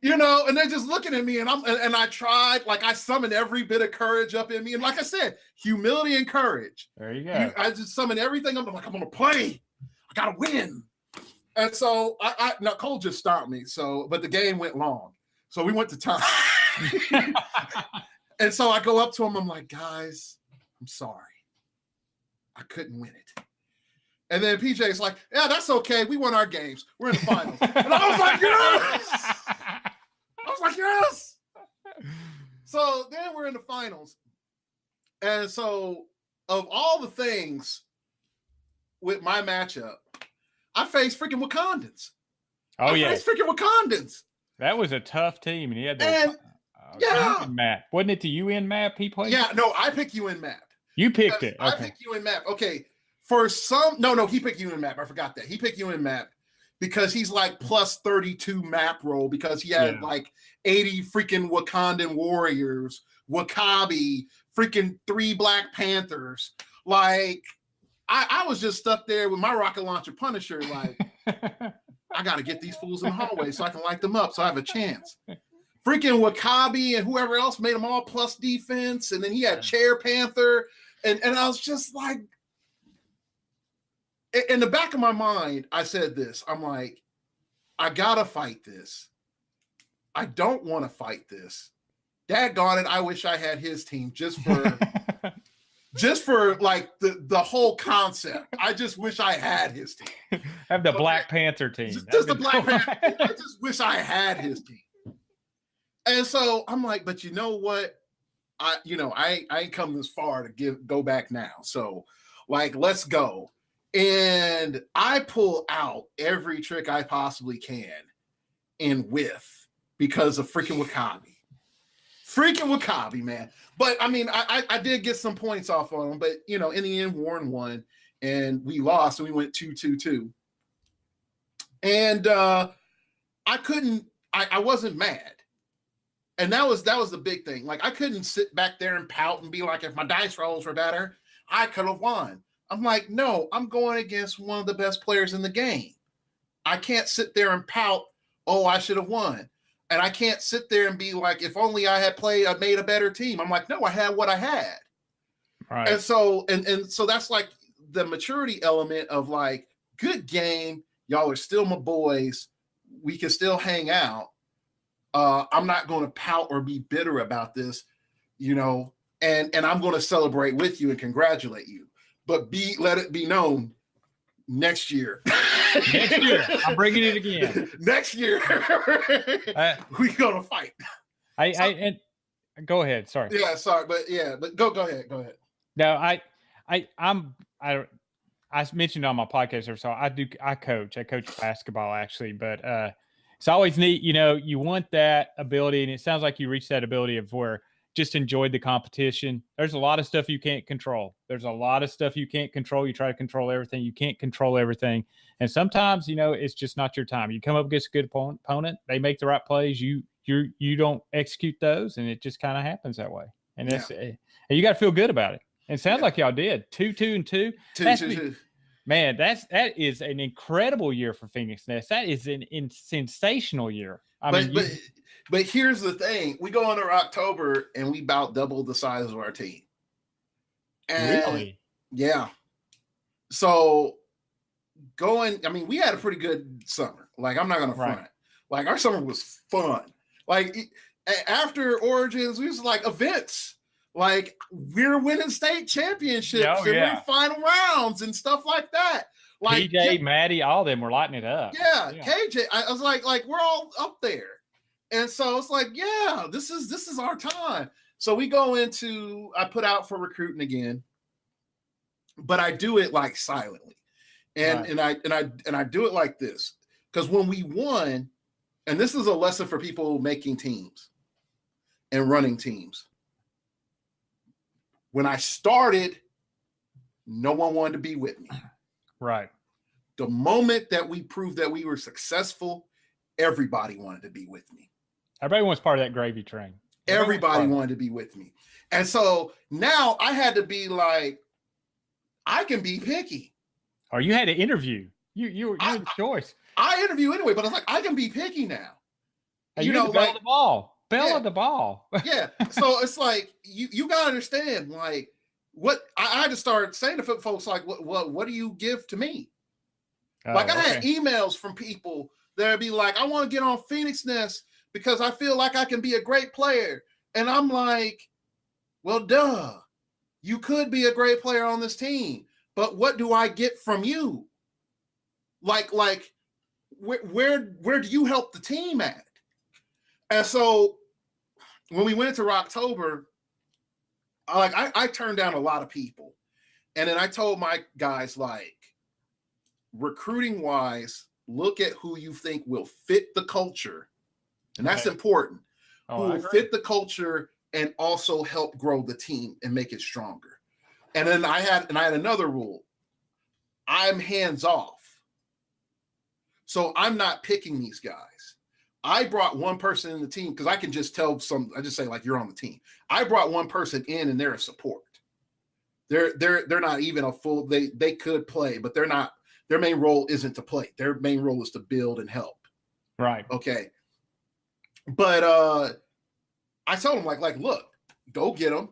You know, and they're just looking at me, and I tried, like, I summoned every bit of courage up in me. And like I said, humility and courage. There you go. I just summoned everything up. I'm like, I'm going to play. I got to win. And so now Cole just stopped me. So, but the game went long. So we went to time. And so I go up to him. I'm like, guys, I'm sorry. I couldn't win it. And then PJ's like, yeah, that's okay. We won our games. We're in the finals. And I was like, yes. I was like, yes. So then we're in the finals. And so of all the things with my matchup, I faced freaking Wakandans. Oh, yeah. I faced freaking Wakandans. That was a tough team. And he had the UN map. Wasn't it the UN map he played? Yeah, no, I picked UN map. You picked it. Okay. I picked UN map. Okay. For some, no, he picked UN map. I forgot that. He picked UN map because he's like plus 32 map roll because he had like 80 freaking Wakandan warriors, Wakabi, freaking 3 Black Panthers. Like, I was just stuck there with my rocket launcher Punisher. Like, I got to get these fools in the hallway so I can light them up so I have a chance. Freaking Wakabi and whoever else made them all plus defense. And then he had Chair Panther. And I was just like, in the back of my mind, I said this. I'm like, I got to fight this. I don't want to fight this. Daggone it, I wish I had his team just for like the whole concept. I just wish I had his team. Have the Black Panther team. Just the Black Panther. I just wish I had his team. And so I'm like, but you know what? I ain't come this far to go back now. So, like, let's go. And I pull out every trick I possibly can in with because of freaking Wakabi. Freaking Wakabi, man. But I mean, I did get some points off on him, but you know, in the end, Warren won and we lost and we went 2-2-2. And I wasn't mad. And that was the big thing. Like, I couldn't sit back there and pout and be like, if my dice rolls were better, I could have won. I'm like, no, I'm going against one of the best players in the game. I can't sit there and pout, oh, I should have won. And I can't sit there and be like, if only I had made a better team. I'm like, no, I had what I had. Right. And so, and so that's like the maturity element of like, good game. Y'all are still my boys. We can still hang out. I'm not going to pout or be bitter about this, you know, and I'm going to celebrate with you and congratulate you. But let it be known next year. Next year, I'm bringing it again. Next year, we're gonna fight. And go ahead. Sorry. Yeah, sorry, but go ahead. Go ahead. No, I mentioned on my podcast or so. I coach basketball actually, but It's always neat, you want that ability, and it sounds like you reached that ability of where just enjoyed the competition. There's a lot of stuff you can't control. There's a lot of stuff you can't control. You try to control everything. You can't control everything. And sometimes, it's just not your time. You come up against a good opponent, they make the right plays. You don't execute those, and it just kind of happens that way. And that's and you got to feel good about it. And it sounds like y'all did 2-2-2. Two. Man, that is an incredible year for Phoenix Nest. That is an sensational year. But here's the thing: we go into October and we about double the size of our team. And really? Yeah. So we had a pretty good summer. Like, I'm not gonna front. Right. Like, our summer was fun. Like, after Origins, we was like events. Like, we're winning state championships and we're final rounds and stuff like that. Like PJ, Maddie, all of them were lighting it up. Yeah. KJ, I was like we're all up there. And so it's like, yeah, this is our time. So we go into, I put out for recruiting again, but I do it like silently. And I do it like this. Because when we won, and this is a lesson for people making teams and running teams. When I started, no one wanted to be with me. Right. The moment that we proved that we were successful, everybody wanted to be with me. Everybody wants part of that gravy train. Everybody wanted to be with me. And so now I had to be like, I can be picky. Or you had to interview. You had a choice. I interview anyway, but it's like, I can be picky now. You know, bell of the ball. Bell of the ball. Yeah. So it's like, you got to understand, like, what I had to start saying to folks, like, what do you give to me? I had emails from people that'd be like, I want to get on Phoenix Nest because I feel like I can be a great player. And I'm like, well, duh, you could be a great player on this team, but what do I get from you? Like where do you help the team at? And so when we went into Rocktober, I turned down a lot of people. And then I told my guys, like, recruiting wise, look at who you think will fit the culture. And that's important. Who will fit the culture and also help grow the team and make it stronger. And then I had another rule. I'm hands off. So I'm not picking these guys. I brought one person in the team because I can just tell I just say, like, you're on the team. I brought one person in and they're a support. They're not even a full, they could play, but they're not, their main role isn't to play. Their main role is to build and help. Right. Okay. But I told him, like, look, go get them,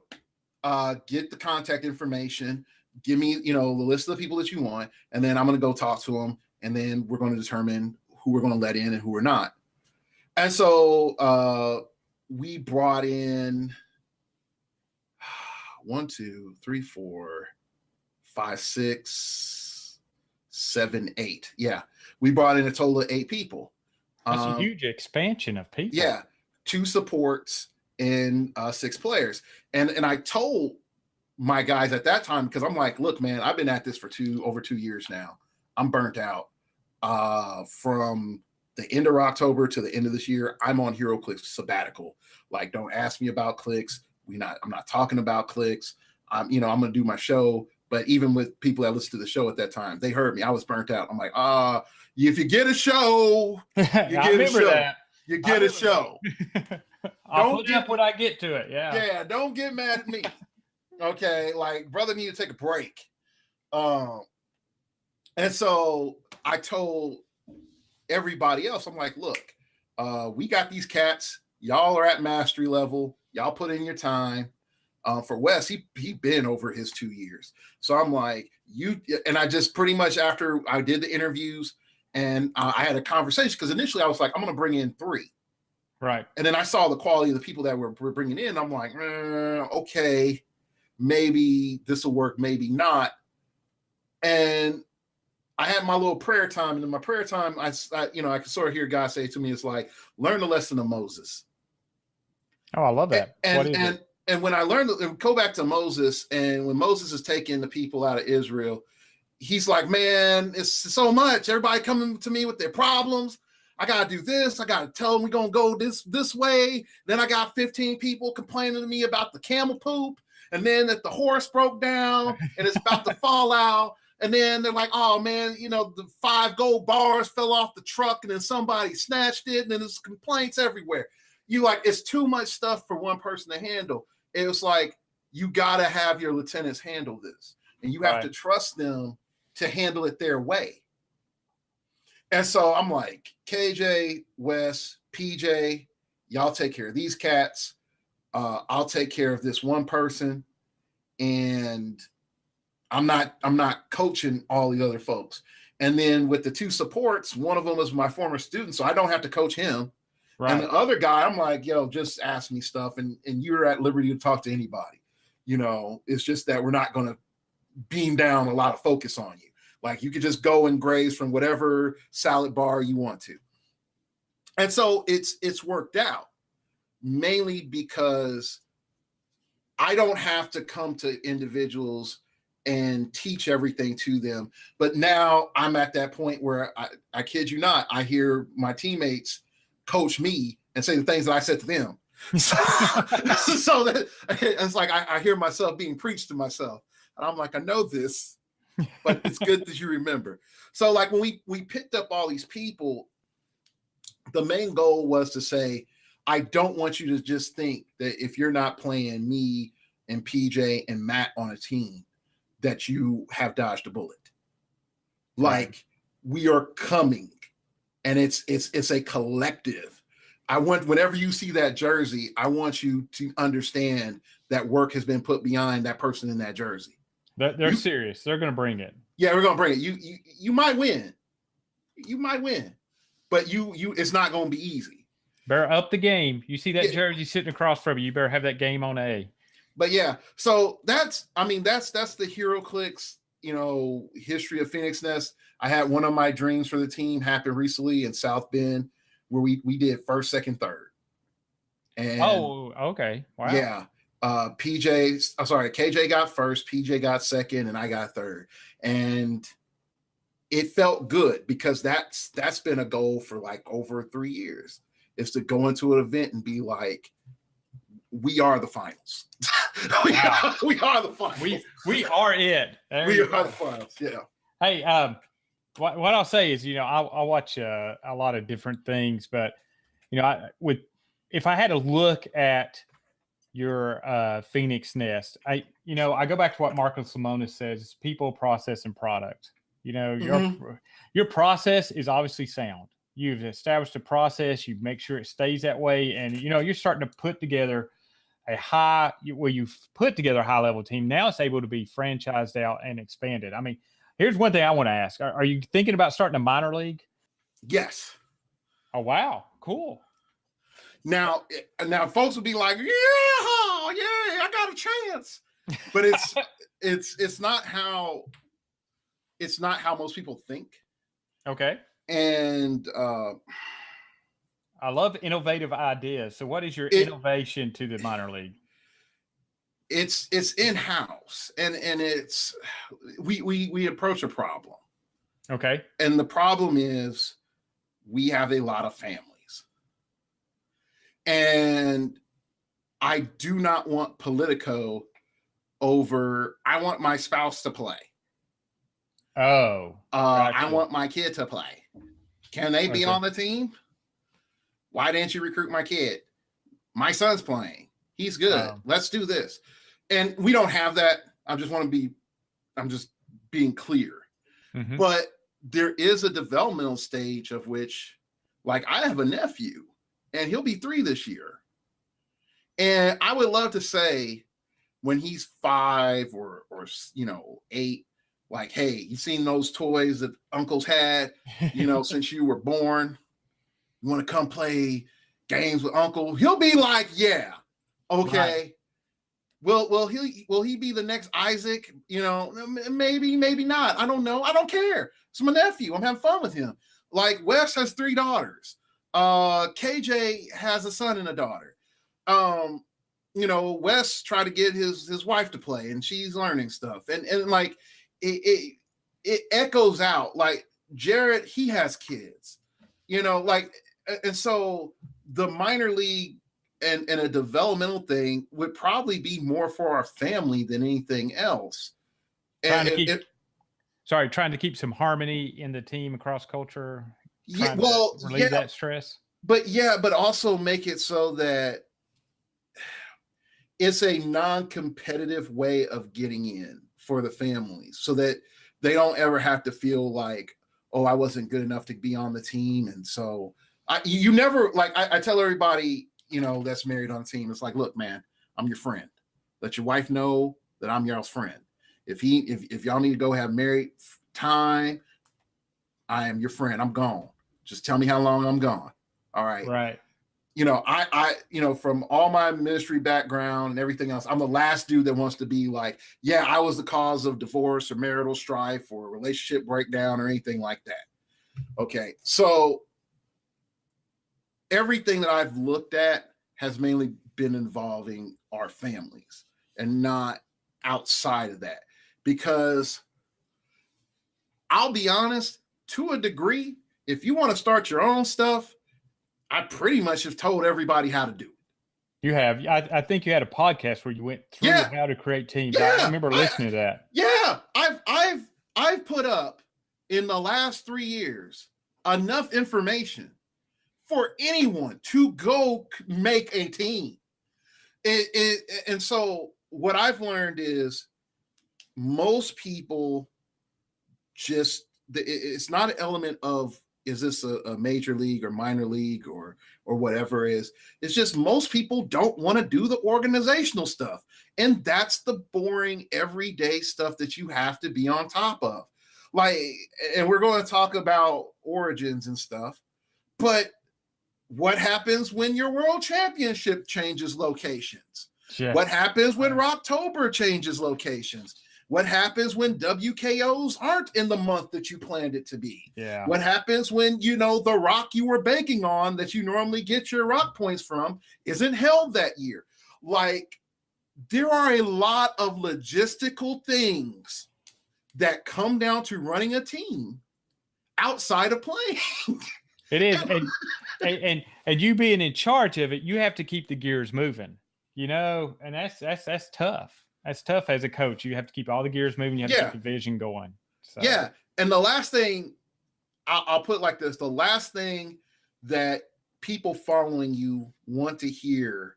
get the contact information, give me, the list of the people that you want, and then I'm going to go talk to them, and then we're going to determine who we're going to let in and who we're not. And so we brought in 1, 2, 3, 4, 5, 6, 7, 8. Yeah. We brought in a total of 8 people. That's a huge expansion of people. Yeah. 2 supports and 6 players. And I told my guys at that time, because I'm like, look, man, I've been at this for over 2 years now. I'm burnt out. From the end of October to the end of this year, I'm on Heroclix sabbatical. Like, don't ask me about clicks. I'm not talking about clicks. I'm going to do my show. But even with people that listened to the show at that time, they heard me. I was burnt out. I'm like, if you get a show, you get a show. That. You get a show. I'll put up when I get to it. Yeah. Yeah. Don't get mad at me. Okay. Like, brother need to take a break. And so I told everybody else, I'm like, look, we got these cats. Y'all are at mastery level. Y'all put in your time. For Wes, he been over his 2 years. So I'm like, and I just pretty much, after I did the interviews and I had a conversation, because initially I was like, I'm going to bring in 3. Right. And then I saw the quality of the people that we're bringing in. I'm like, okay, maybe this will work, maybe not. And I had my little prayer time, and in my prayer time, I could sort of hear God say to me, it's like, learn the lesson of Moses. Oh, I love that. And when I learned, go back to Moses, and when Moses is taking the people out of Israel, he's like, man, it's so much. Everybody coming to me with their problems. I gotta do this. I gotta tell them we're gonna go this way. Then I got 15 people complaining to me about the camel poop, and then that the horse broke down and it's about to fall out. And then they're like, oh man, the 5 gold bars fell off the truck, and then somebody snatched it, and then there's complaints everywhere. It's too much stuff for one person to handle. It was like, you gotta have your lieutenants handle this, and you have to trust them to handle it their way. And so I'm like, KJ, Wes, PJ, y'all take care of these cats. I'll take care of this one person, and I'm not coaching all the other folks. And then with the 2 supports, one of them was my former student, so I don't have to coach him. Right. And the other guy, I'm like, yo, just ask me stuff, and you're at liberty to talk to anybody. It's just that we're not going to beam down a lot of focus on you. Like, you could just go and graze from whatever salad bar you want to. And so it's worked out, mainly because I don't have to come to individuals and teach everything to them. But now I'm at that point where I kid you not, I hear my teammates coach me and say the things that I said to them. So that it's like I hear myself being preached to myself. And I'm like, I know this, but it's good that you remember. So like when we picked up all these people, the main goal was to say, I don't want you to just think that if you're not playing me and PJ and Matt on a team, that you have dodged a bullet. Like, we are coming, and it's a collective. I want, whenever you see that jersey, I want you to understand that work has been put behind that person in that jersey. They're serious. They're going to bring it. Yeah, we're going to bring it. You might win. You might win, but it's not going to be easy. Better up the game. You see that jersey sitting across from you. You better have that game on A. But yeah, so that's the Heroclix, history of Phoenix Nest. I had one of my dreams for the team happen recently in South Bend, where we did first, second, third. And okay. Wow. Yeah. KJ got first, PJ got second, and I got third. And it felt good because that's been a goal for like over 3 years, is to go into an event and be like, we are the finals. we are the finals. We are it. We are the finals. Yeah. Hey, what I'll say is, I watch a lot of different things, but if I had to look at your Phoenix Nest, I go back to what Marcus Lemonis says: it's people, process, and product. Your process is obviously sound. You've established a process. You make sure it stays that way, and you're starting to put together you've put together a high level team. Now it's able to be franchised out and expanded. I mean, here's one thing I want to ask: are you thinking about starting a minor league? Yes. Oh wow, cool. Now folks will be like, yeah, I got a chance, but it's not how most people think. Okay. And I love innovative ideas. So what is your innovation to the minor league? It's in-house, and it's we approach a problem. Okay. And the problem is we have a lot of families. And I do not want Politico over, I want my spouse to play. Oh. Gotcha. I want my kid to play. Can they be on the team? Why didn't you recruit my kid? My son's playing. He's good. Let's do this. And we don't have that. I'm just being clear. Mm-hmm. But there is a developmental stage of which, like, I have a nephew and he'll be 3 this year. And I would love to say when he's 5 or 8, like, hey, you seen those toys that uncles had, since you were born? You want to come play games with uncle? He'll be like, yeah, okay. Right. Will he be the next Isaac? Maybe not. I don't know. I don't care. It's my nephew. I'm having fun with him. Like, Wes has 3 daughters. KJ has a son and a daughter. Wes tried to get his wife to play, and she's learning stuff. And like it echoes out. Like Jared, he has kids. You know, like, and so the minor league and a developmental thing would probably be more for our family than anything else. Trying to keep some harmony in the team across culture. Yeah, well, relieve that stress. But also make it so that it's a non-competitive way of getting in for the families, so that they don't ever have to feel like, oh, I wasn't good enough to be on the team. And so you never, like, I tell everybody, you know, that's married on the team, it's like, look, man, I'm your friend. Let your wife know that I'm y'all's friend. If y'all need to go have married time, I am your friend. I'm gone. Just tell me how long I'm gone. All right. Right. You know, I from all my ministry background and everything else, I'm the last dude that wants to be like, yeah, I was the cause of divorce or marital strife or relationship breakdown or anything like that. Okay. So everything that I've looked at has mainly been involving our families and not outside of that, because I'll be honest, to a degree, if you want to start your own stuff, I pretty much have told everybody how to do it. You have. I think you had a podcast where you went through how to create teams. Yeah, I remember listening to that. Yeah, I've put up in the last 3 years enough information for anyone to go make a team. And so what I've learned is most people just, it's not an element of, is this a major league or minor league or whatever it is. It's just most people don't want to do the organizational stuff. And that's the boring everyday stuff that you have to be on top of. Like, and we're going to talk about origins and stuff, but what happens when your world championship changes locations? Yeah. What happens when Rocktober changes locations? What happens when WKOs aren't in the month that you planned it to be? Yeah. What happens when, you know, the rock you were banking on that you normally get your rock points from isn't held that year? Like, there are a lot of logistical things that come down to running a team outside of playing. It is. And you being in charge of it, you have to keep the gears moving, you know, and that's tough. That's tough as a coach. You have to keep all the gears moving. You have to keep the vision going. So. Yeah. And the last thing, I'll put it like this. The last thing that people following you want to hear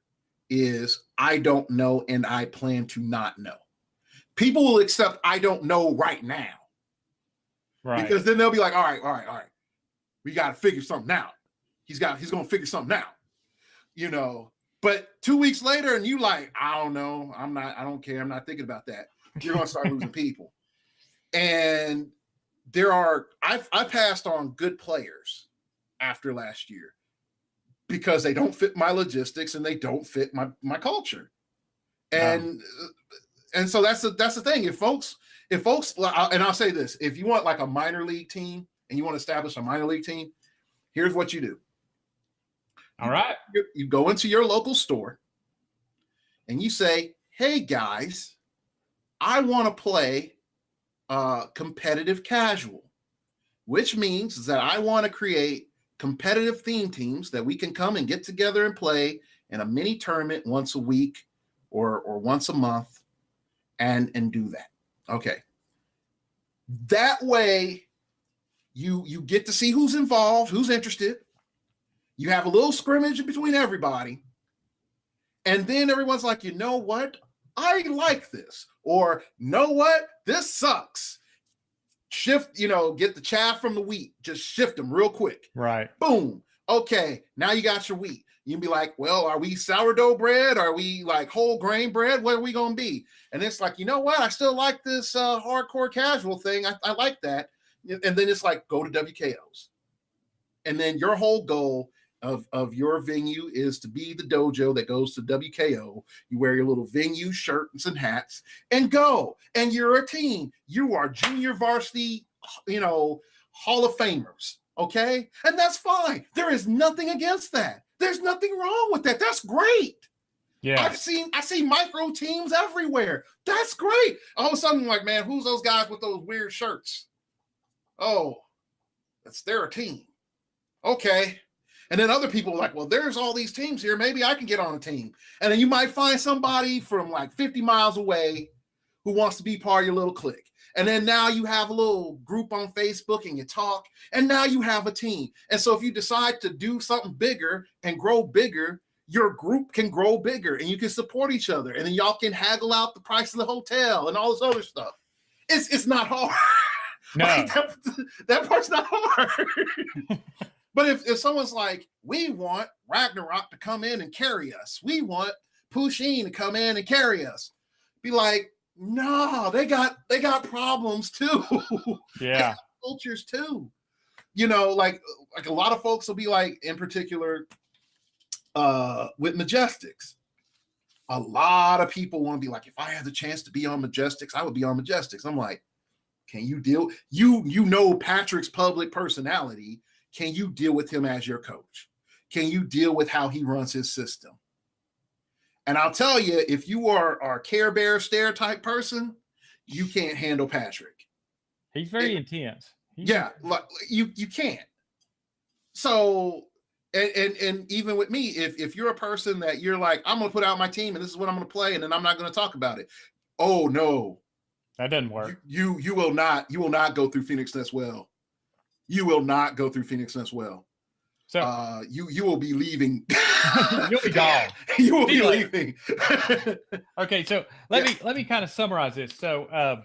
is, I don't know and I plan to not know. People will accept I don't know right now. Right. Because then they'll be like, all right. We got to figure something out. He's going to figure something out. You know, but 2 weeks later, and you like, I don't know. I don't care. I'm not thinking about that. You're going to start losing people. And I've passed on good players after last year because they don't fit my logistics and they don't fit my culture. And so that's the thing. If folks, and I'll say this, if you want like a minor league team and you want to establish a minor league team, here's what you do. All right. You go into your local store and you say, hey guys, I want to play competitive casual, which means that I want to create competitive theme teams that we can come and get together and play in a mini tournament once a week or once a month and do that. Okay. That way you get to see who's involved, who's interested. You have a little scrimmage between everybody. And then everyone's like, you know what? I like this. Or, know what? This sucks. Shift, get the chaff from the wheat. Just shift them real quick. Right. Boom. Okay. Now you got your wheat. You can be like, well, are we sourdough bread? Are we like whole grain bread? What are we going to be? And it's like, you know what? I still like this hardcore casual thing. I like that. And then it's like, go to WKOs. And then your whole goal of your venue is to be the dojo that goes to WKO. You wear your little venue shirts and hats and go. And you're a team. You are junior varsity, Hall of Famers. Okay. And that's fine. There is nothing against that. There's nothing wrong with that. That's great. Yeah. I see micro teams everywhere. That's great. All of a sudden, like, man, who's those guys with those weird shirts? Oh, they're a team. Okay. And then other people are like, well, there's all these teams here. Maybe I can get on a team. And then you might find somebody from like 50 miles away who wants to be part of your little clique. And then now you have a little group on Facebook and you talk, and now you have a team. And so if you decide to do something bigger and grow bigger, your group can grow bigger and you can support each other. And then y'all can haggle out the price of the hotel and all this other stuff. It's not hard. No. Like that part's not hard. But if someone's like, we want Ragnarok to come in and carry us, we want Pusheen to come in and carry us, be like, no, they got problems too. Yeah, cultures too. You know, like a lot of folks will be like, in particular, with Majestics, a lot of people want to be like, if I had the chance to be on Majestics, I would be on Majestics. I'm like, can you deal? You know Patrick's public personality. Can you deal with him as your coach? Can you deal with how he runs his system? And I'll tell you, if you are a Care Bear stare type person, you can't handle Patrick. he's very intense. Like you can't. So, and even with me, if you're a person that you're like, I'm gonna put out my team and this is what I'm gonna play, and then I'm not gonna talk about it. Oh no, that doesn't work. You will not go through Phoenix Nest well. You will not go through Phoenix Nest well. So you will be leaving. You'll be gone. You will be leaving. Okay, so let me kind of summarize this. So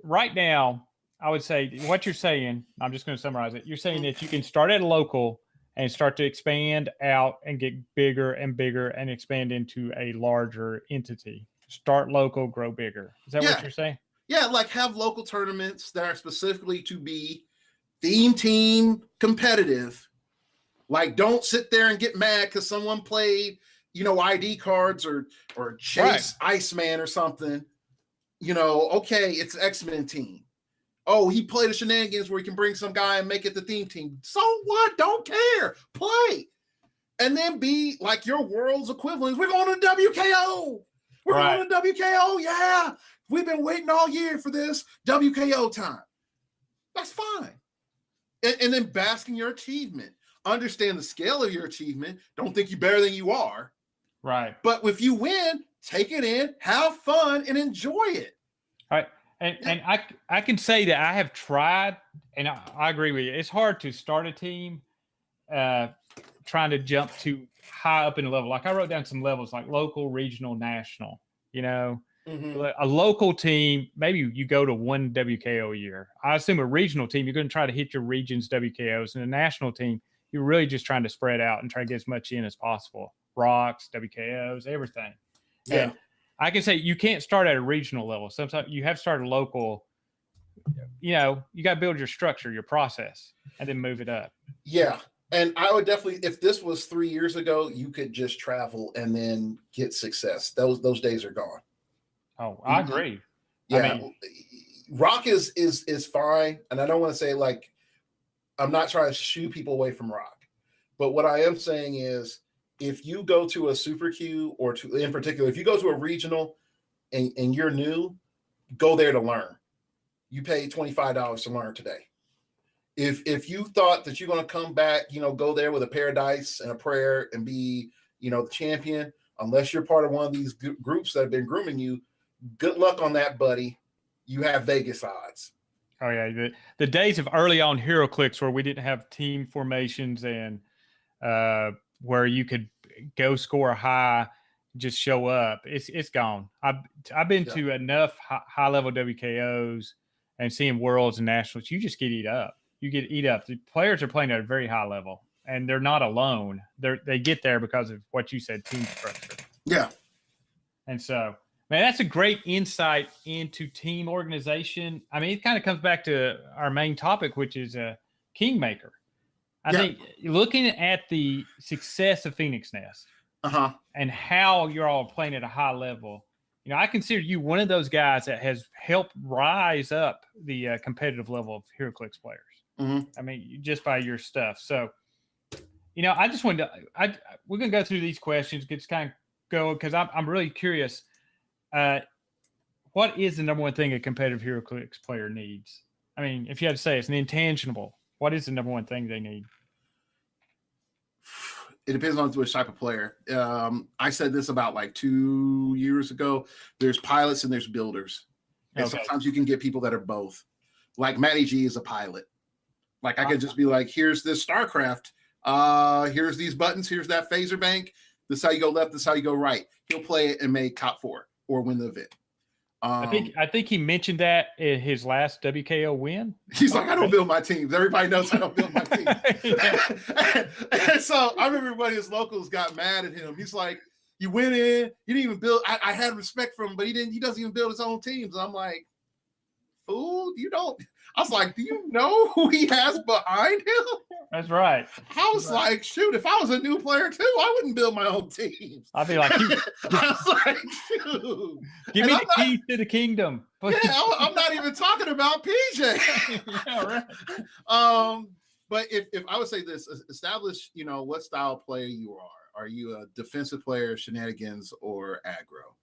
right now, I would say what you're saying, I'm just going to summarize it. You're saying that you can start at a local and start to expand out and get bigger and bigger and expand into a larger entity. Start local, grow bigger. Is that what you're saying? Yeah, like have local tournaments that are specifically to be theme team competitive. Like, don't sit there and get mad because someone played, ID cards or Chase Iceman or something. Okay, it's X-Men team. Oh, he played a shenanigans where he can bring some guy and make it the theme team. So what? Don't care. Play. And then be like your world's equivalent. We're going to WKO. We're going to WKO. Yeah. We've been waiting all year for this WKO time. That's fine. And then bask in your achievement. Understand the scale of your achievement. Don't think you're better than you are. Right. But if you win, take it in, have fun, and enjoy it. All right. And I can say that I have tried, and I agree with you. It's hard to start a team trying to jump too high up in the level. Like I wrote down some levels like local, regional, national. A local team, maybe you go to one WKO a year. I assume a regional team, you're going to try to hit your region's WKOs. And a national team, you're really just trying to spread out and try to get as much in as possible. Rocks, WKOs, everything. Yeah. And I can say you can't start at a regional level. Sometimes you have to start a local. You got to build your structure, your process, and then move it up. Yeah. And I would definitely, if this was 3 years ago, you could just travel and then get success. Those days are gone. Oh, I agree. Yeah. Rock is fine. And I don't want to say like, I'm not trying to shoo people away from rock, but what I am saying is if you go to a super Q or in particular, if you go to a regional and you're new, go there to learn. You pay $25 to learn today. If you thought that you're going to come back, go there with a pair of dice and a prayer and be, the champion, unless you're part of one of these groups that have been grooming you, good luck on that, buddy. You have Vegas odds. Oh yeah, the days of early on Heroclix where we didn't have team formations and where you could go score high, just show up. It's gone. I've been to enough high level WKOs and seeing worlds and nationals. You just get eat up. You get eat up. The players are playing at a very high level, and they're not alone. They get there because of what you said, team structure. Yeah, and so. Man, that's a great insight into team organization. I mean, it kind of comes back to our main topic, which is a kingmaker. I think looking at the success of Phoenix Nest and how you're all playing at a high level, I consider you one of those guys that has helped rise up the competitive level of Heroclix players. Mm-hmm. I mean, just by your stuff. So, I just wanted to we're going to go through these questions, just kind of go because I'm really curious. What is the number one thing a competitive Heroclix player needs? I mean, if you had to say it's an intangible, what is the number one thing they need? It depends on which type of player. I said this about like 2 years ago. There's pilots and there's builders. And sometimes you can get people that are both. Like Matty G is a pilot. Like I could just be like, here's this StarCraft. Here's these buttons. Here's that phaser bank. This is how you go left. This is how you go right. He'll play it and make top 4 or win the event. I think he mentioned that in his last WKO win. He's like, I don't build my teams. Everybody knows I don't build my teams. And so I remember when his locals got mad at him. He's like, you went in, you didn't even build. I had respect for him, but he doesn't even build his own teams. And I'm like, fool, you don't. I was like, do you know who he has behind him? That's right. I was like, shoot, if I was a new player too, I wouldn't build my own teams. I'd be like, I was like, shoot. Give me the keys to the kingdom. Yeah, I'm not even talking about PJ. Yeah, right. But if I would say this, establish, what style of player you are. Are you a defensive player, shenanigans, or aggro?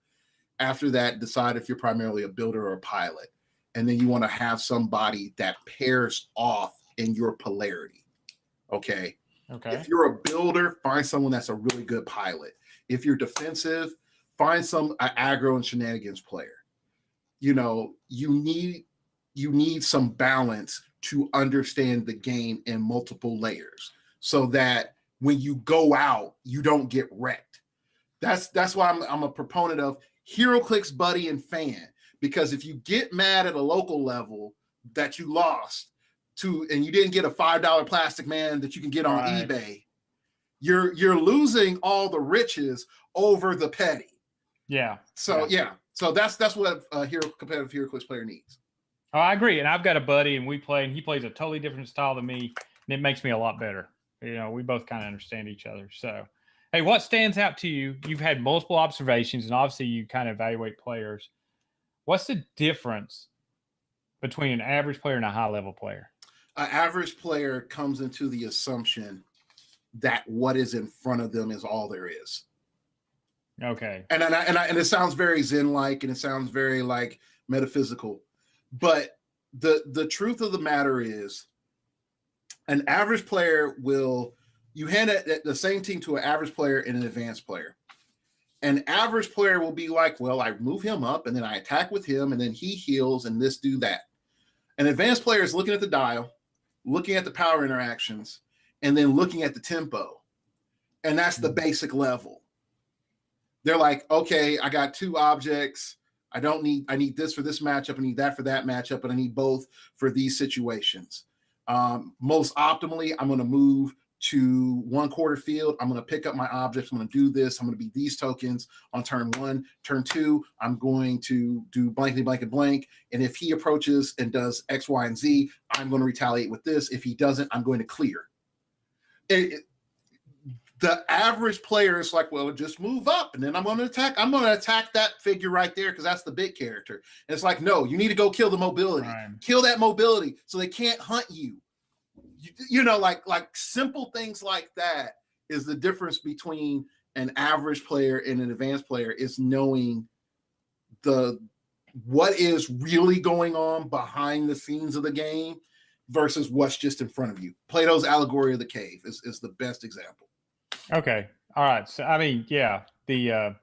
After that, decide if you're primarily a builder or a pilot. And then you want to have somebody that pairs off in your polarity. Okay. If you're a builder, find someone that's a really good pilot. If you're defensive, find some aggro and shenanigans player. You need some balance to understand the game in multiple layers so that when you go out, you don't get wrecked. That's why I'm a proponent of Heroclix, buddy, and fan. Because if you get mad at a local level that you lost to, and you didn't get a $5 plastic man that you can get on eBay, you're losing all the riches over the petty. Yeah. So that's what a competitive Heroclix player needs. Oh, I agree. And I've got a buddy, and we play, and he plays a totally different style than me, and it makes me a lot better. We both kind of understand each other. So, hey, what stands out to you? You've had multiple observations, and obviously you kind of evaluate players. What's the difference between an average player and a high-level player? An average player comes into the assumption that what is in front of them is all there is. Okay. And it sounds very Zen-like, and it sounds very like metaphysical, but the truth of the matter is, an average player you hand the same team to an average player and an advanced player. An average player will be like, well, I move him up and then I attack with him and then he heals and this, do that. An advanced player is looking at the dial, looking at the power interactions, and then looking at the tempo. And that's the basic level. They're like, okay, I got 2 objects. I need this for this matchup. I need that for that matchup, but I need both for these situations. Most optimally, I'm going to move to 1/4 field. I'm going to pick up my objects. I'm going to do this. I'm going to be these tokens on turn 1. Turn 2, I'm going to do blankety blank and blank. And if he approaches and does X, Y, and Z, I'm going to retaliate with this. If he doesn't, I'm going to clear. The average player is like, well, just move up and then I'm going to attack. I'm going to attack that figure right there because that's the big character. And it's like, no, you need to go kill the mobility. Right. Kill that mobility so they can't hunt you. Like simple things like that is the difference between an average player and an advanced player, is knowing what is really going on behind the scenes of the game versus what's just in front of you. Plato's allegory of the cave is the best example. Okay. All right. So, I mean, yeah, the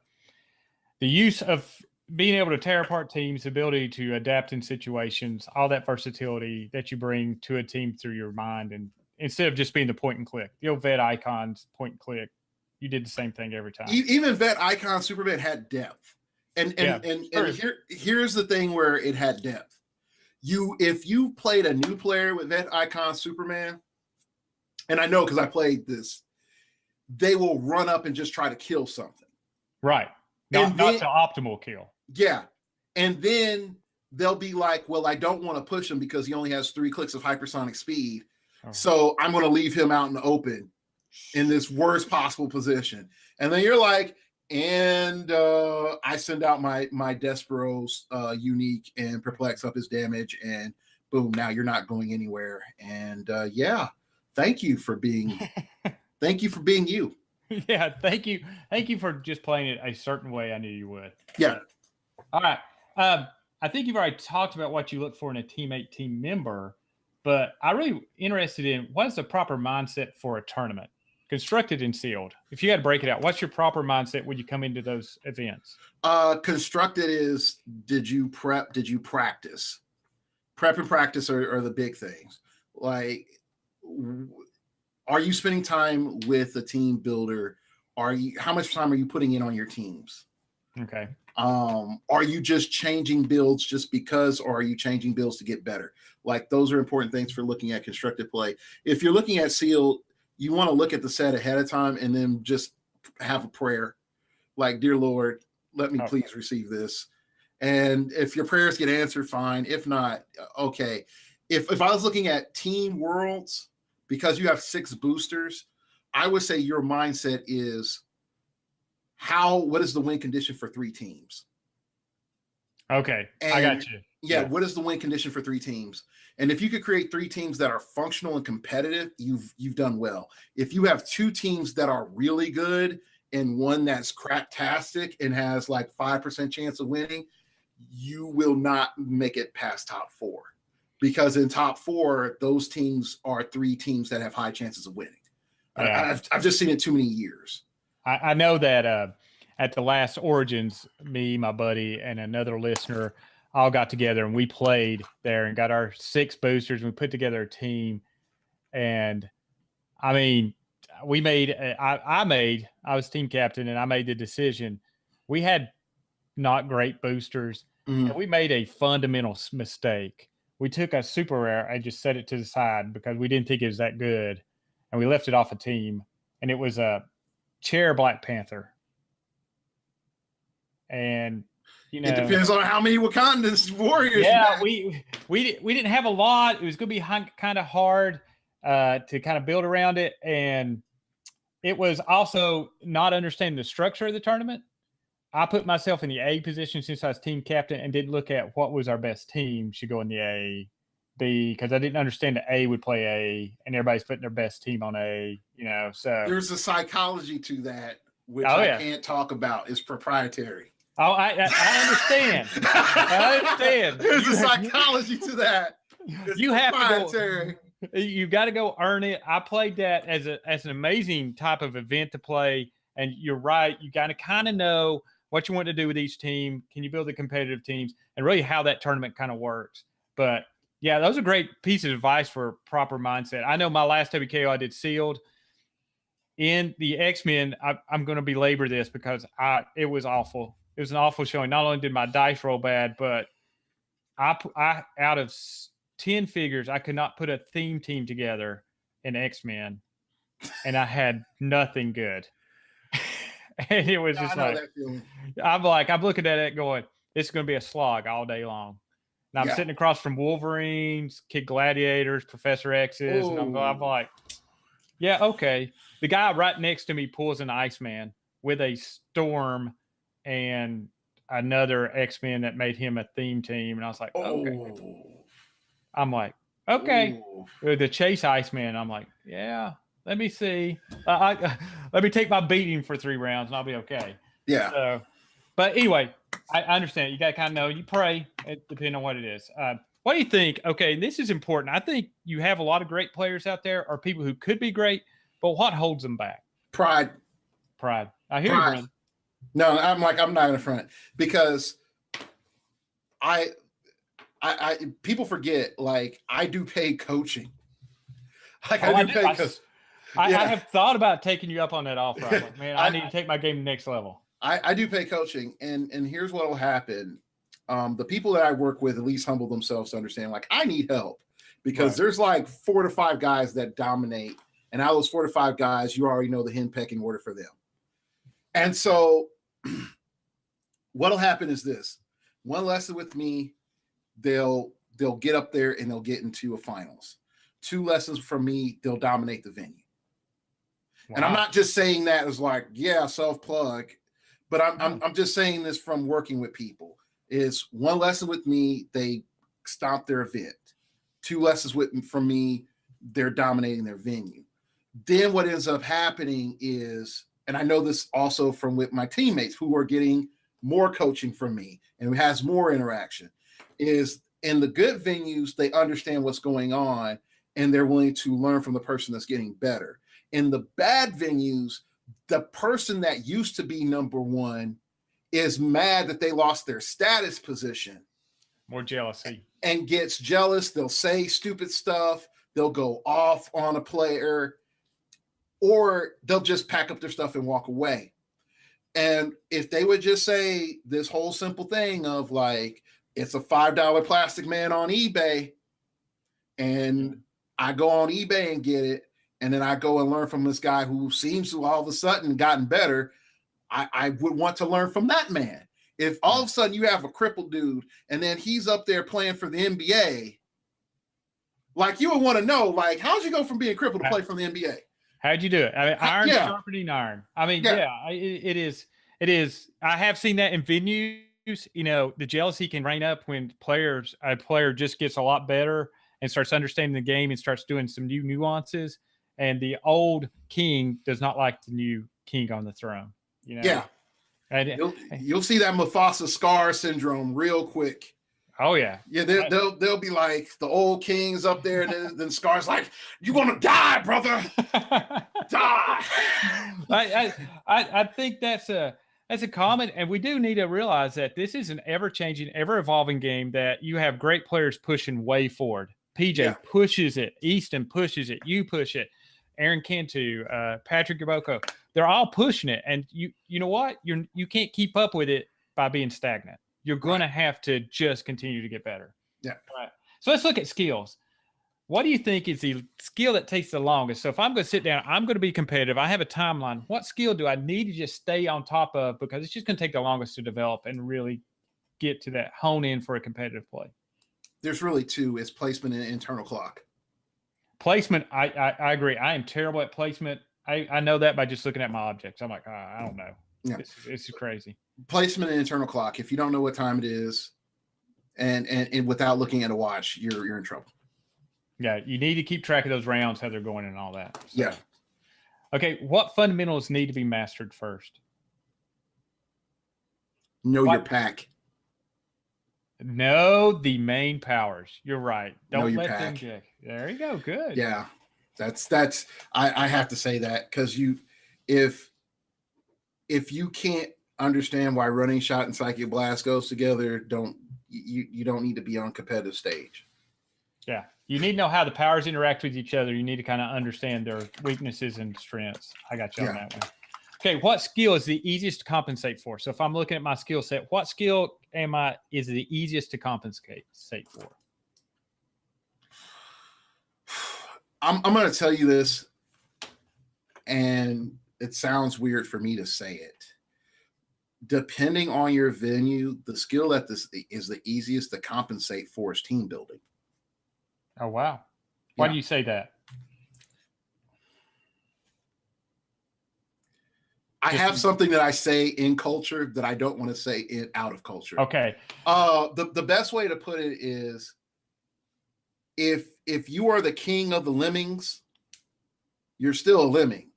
use of being able to tear apart teams, ability to adapt in situations, all that versatility that you bring to a team through your mind, and instead of just being the point and click, the old vet icons, point and click, you did the same thing every time. Even vet icon Superman had depth, and here's the thing where it had depth. If you played a new player with vet icon Superman, and I know because I played this, they will run up and just try to kill something. Right. Not the optimal kill. Yeah. And then they'll be like, well, I don't want to push him because he only has 3 clicks of hypersonic speed. Oh. So I'm going to leave him out in the open in this worst possible position. And then you're like, and I send out my Desperos unique and perplex up his damage, and boom, now you're not going anywhere. And thank you for being you. Yeah, thank you. Thank you for just playing it a certain way I knew you would. Yeah. All right. I think you've already talked about what you look for in a teammate, team member, but I'm really interested in what is the proper mindset for a tournament? constructed and sealed. If you had to break it out, what's your proper mindset when you come into those events? Constructed is, did you prep? Did you practice? Prep and practice are the big things. Like, are you spending time with a team builder? How much time are you putting in on your teams? Okay. Are you just changing builds just because, or are you changing builds to get better? Like, those are important things for looking at constructed play. If you're looking at sealed, you want to look at the set ahead of time and then just have a prayer. Like, dear Lord, let me please receive this. And if your prayers get answered, fine. If not, okay. If I was looking at team worlds, because you have 6 boosters, I would say your mindset is what is the win condition for 3 teams? Okay. And I got you. Yeah. What is the win condition for 3 teams? And if you could create 3 teams that are functional and competitive, you've done well. If you have 2 teams that are really good and one that's craptastic and has like 5% chance of winning, you will not make it past top 4. Because in top 4, those teams are 3 teams that have high chances of winning. Yeah. I've just seen it too many years. I know that at the last Origins, me, my buddy, and another listener all got together and we played there and got our 6 boosters and we put together a team. And I mean, I was team captain and I made the decision. We had not great boosters and we made a fundamental mistake. We took a super rare and just set it to the side because we didn't think it was that good. And we left it off a team and it was a Chair Black Panther. And it depends on how many Wakandans warriors. Yeah, we didn't have a lot. It was going to be kind of hard to kind of build around it, and it was also not understanding the structure of the tournament. I put myself in the A position since I was team captain and didn't look at what was our best team should go in the A, B, because I didn't understand that A would play A, and everybody's putting their best team on A. So there's a psychology to that which I can't talk about. It's proprietary. Oh, I understand. I understand. There's a psychology to that. You have to go. You got to go earn it. I played that as an amazing type of event to play, and you're right. You got to kind of know what you want to do with each team. Can you build the competitive teams, and really how that tournament kind of works. But yeah, those are great pieces of advice for proper mindset. I know my last WKO I did sealed. In the X-Men, I'm going to belabor this because it was awful. It was an awful showing. Not only did my dice roll bad, but I out of 10 figures, I could not put a theme team together in X-Men, and I had nothing good. And it was just I'm looking at it going, it's going to be a slog all day long. And I'm sitting across from Wolverines, Kid Gladiators, Professor X's, and I'm like, yeah, okay. The guy right next to me pulls an Iceman with a Storm and another X-Men that made him a theme team. And I was like, okay. I'm like, okay. The Chase Iceman. I'm like, yeah, let me see. Let me take my beating for 3 rounds and I'll be okay. Yeah. So, but anyway, I understand. You got to kind of know. You pray, depending on what it is. What do you think? Okay, this is important. I think you have a lot of great players out there or people who could be great, but what holds them back? Pride. I hear you, Brent. No, I'm not in the front because I people forget, like, I do paid coaching. Like, I do paid coaching. I have thought about taking you up on that offer. I'm like, man, I need to take my game to the next level. I do pay coaching, and here's what will happen. The people that I work with at least humble themselves to understand, like, I need help because there's like 4 to 5 guys that dominate, and out of those 4 to 5 guys, you already know the hen pecking order for them. And so what'll happen is this: 1 lesson with me, they'll get up there and they'll get into a finals. 2 lessons from me, they'll dominate the venue. Wow. And I'm not just saying that as like, yeah, self-plug, but I'm just saying this from working with people. Is 1 lesson with me, they stomp their event. 2 lessons from me, they're dominating their venue. Then what ends up happening is, and I know this also from with my teammates who are getting more coaching from me and who has more interaction, is in the good venues, they understand what's going on and they're willing to learn from the person that's getting better. In the bad venues, the person that used to be number one is mad that they lost their status position. More jealousy. And gets jealous. They'll say stupid stuff. They'll go off on a player, or they'll just pack up their stuff and walk away. And if they would just say this whole simple thing of like, it's a $5 plastic man on eBay, and I go on eBay and get it, and then I go and learn from this guy who seems to all of a sudden gotten better, I would want to learn from that man. If all of a sudden you have a crippled dude and then he's up there playing for the NBA, like you would want to know, like, how'd you go from being crippled to play for the NBA? How'd you do it? I mean, iron sharpening iron. I mean, it is. I have seen that in venues. You know, the jealousy can reign up when a player just gets a lot better and starts understanding the game and starts doing some new nuances. And the old king does not like the new king on the throne. You know? Yeah. And you'll see that Mufasa Scar syndrome real quick. Oh yeah. Yeah, they'll be like the old kings up there, and then Scar's like, "You gonna die, brother? Die." I think that's a common, and we do need to realize that this is an ever-changing, ever-evolving game that you have great players pushing way forward. PJ pushes it, Easton pushes it, you push it, Aaron Cantu, Patrick Gaboko. They're all pushing it, and you know what? You can't keep up with it by being stagnant. You're going to have to just continue to get better. Yeah. Right. So let's look at skills. What do you think is the skill that takes the longest? So if I'm going to sit down, I'm going to be competitive. I have a timeline. What skill do I need to just stay on top of? Because it's just going to take the longest to develop and really get to that hone in for a competitive play. There's really two. It's placement and internal clock. Placement, I agree. I am terrible at placement. I know that by just looking at my objects. I'm like, I don't know. Yeah. This is crazy. Placement and internal clock. If you don't know what time it is, and without looking at a watch, you're in trouble. Yeah, you need to keep track of those rounds, how they're going, and all that. So. Yeah. Okay, what fundamentals need to be mastered first? Know your pack. Know the main powers. You're right. Don't let them pack. There you go. Good. Yeah, that's. I have to say that because if you can't understand why running shot and psychic blast goes together, you don't need to be on competitive stage. Yeah. You need to know how the powers interact with each other. You need to kind of understand their weaknesses and strengths. I got you on that one. Okay, what skill is the easiest to compensate for? So if I'm looking at my skill set, what skill is the easiest to compensate for? I'm going to tell you this, and it sounds weird for me to say it. Depending on your venue, the skill that this is the easiest to compensate for is team building. Oh, wow. Why do you say that? I have something that I say in culture that I don't want to say out of culture. Okay. The best way to put it is if you are the king of the lemmings, you're still a lemming.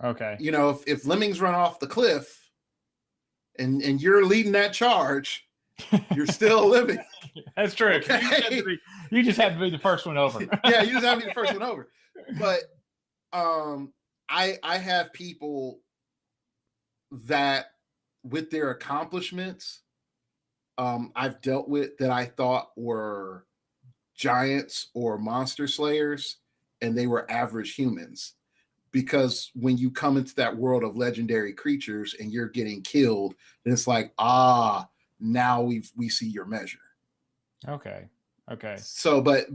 Okay. You know, if lemmings run off the cliff and you're leading that charge, you're still a lemming. That's true. Okay? You just have to be the first one over. Yeah, you just have to be the first one over. But I have people that with their accomplishments I've dealt with that I thought were giants or monster slayers, and they were average humans. Because when you come into that world of legendary creatures and you're getting killed, then it's like, now we see your measure. Okay. So, but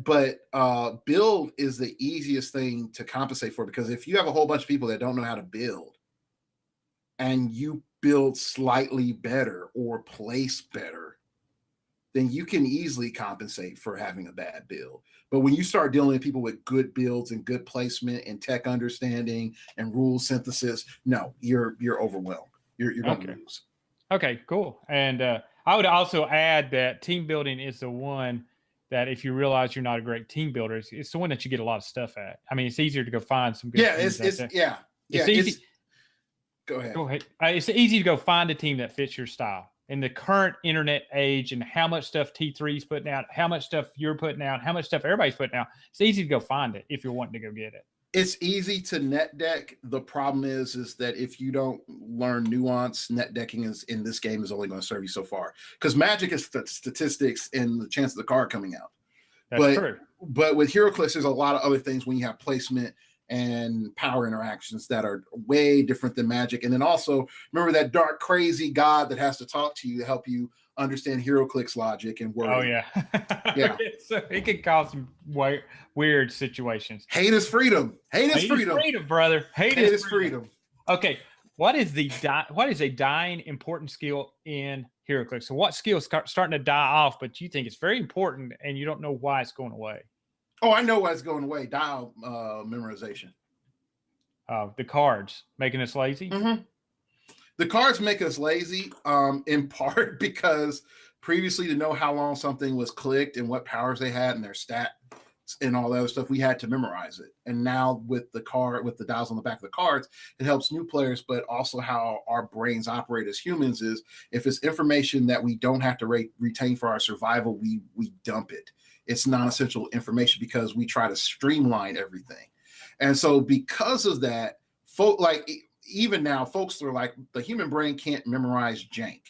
build is the easiest thing to compensate for, because if you have a whole bunch of people that don't know how to build and you build slightly better or place better, then you can easily compensate for having a bad build. But when you start dealing with people with good builds and good placement and tech understanding and rule synthesis, no, you're overwhelmed. You're going to lose. Okay, cool. And I would also add that team building is the one that if you realize you're not a great team builder, it's the one that you get a lot of stuff at. I mean, it's easier to go find some good teams. It's easy. Go ahead. It's easy to go find a team that fits your style. in the current internet age and how much stuff T3's putting out, how much stuff you're putting out, how much stuff everybody's putting out, it's easy to go find it if you're wanting to go get it. It's easy to net deck. The problem is that if you don't learn nuance, net decking is in this game is only going to serve you so far. Because Magic is statistics and the chance of the card coming out. That's true. But with Heroclix, there's a lot of other things when you have placement and power interactions that are way different than Magic. And then also remember that dark, crazy god that has to talk to you to help you understand Heroclix logic and wording. Oh yeah. Yeah. So it could cause some weird situations. Hate is freedom. Hate is freedom. Freedom, brother. Hate is freedom. Okay. What is a dying important skill in Heroclix? So what skill is starting to die off, but you think it's very important and you don't know why it's going away? Oh, I know why it's going away. Dial memorization. The cards making us lazy. Mm-hmm. The cards make us lazy, in part because previously to know how long something was clicked and what powers they had and their stat and all that other stuff, we had to memorize it. And now with the dials on the back of the cards, it helps new players, but also how our brains operate as humans is if it's information that we don't have to retain for our survival, we dump it. It's non-essential information because we try to streamline everything. And so because of that, even now, folks are like, the human brain can't memorize jank.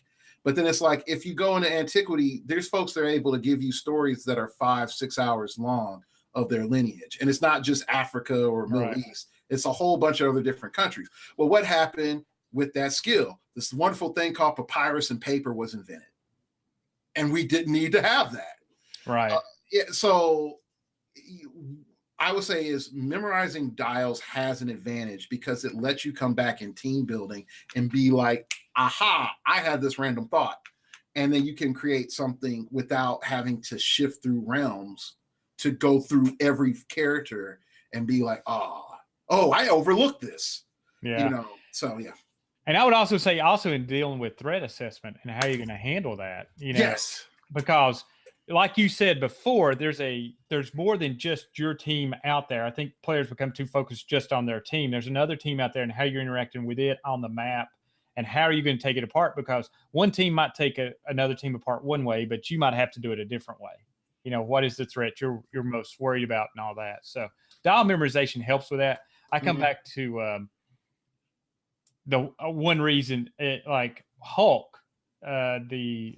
But then it's like, if you go into antiquity, there's folks that are able to give you stories that are 5-6 hours long of their lineage. And it's not just Africa or Middle East. It's a whole bunch of other different countries. Well, what happened with that skill? This wonderful thing called papyrus and paper was invented. And we didn't need to have that. Right. So I would say is memorizing dials has an advantage because it lets you come back in team building and be like, aha, I had this random thought. And then you can create something without having to shift through realms to go through every character and be like, oh, I overlooked this. Yeah. So yeah. And I would also say in dealing with threat assessment and how you're going to handle that, Yes. Because like you said before, there's more than just your team out there. I think players become too focused just on their team. There's another team out there and how you're interacting with it on the map and how are you going to take it apart? Because one team might take another team apart one way, but you might have to do it a different way. What is the threat you're most worried about and all that. So dial memorization helps with that. I come back to the one reason, like Hulk, the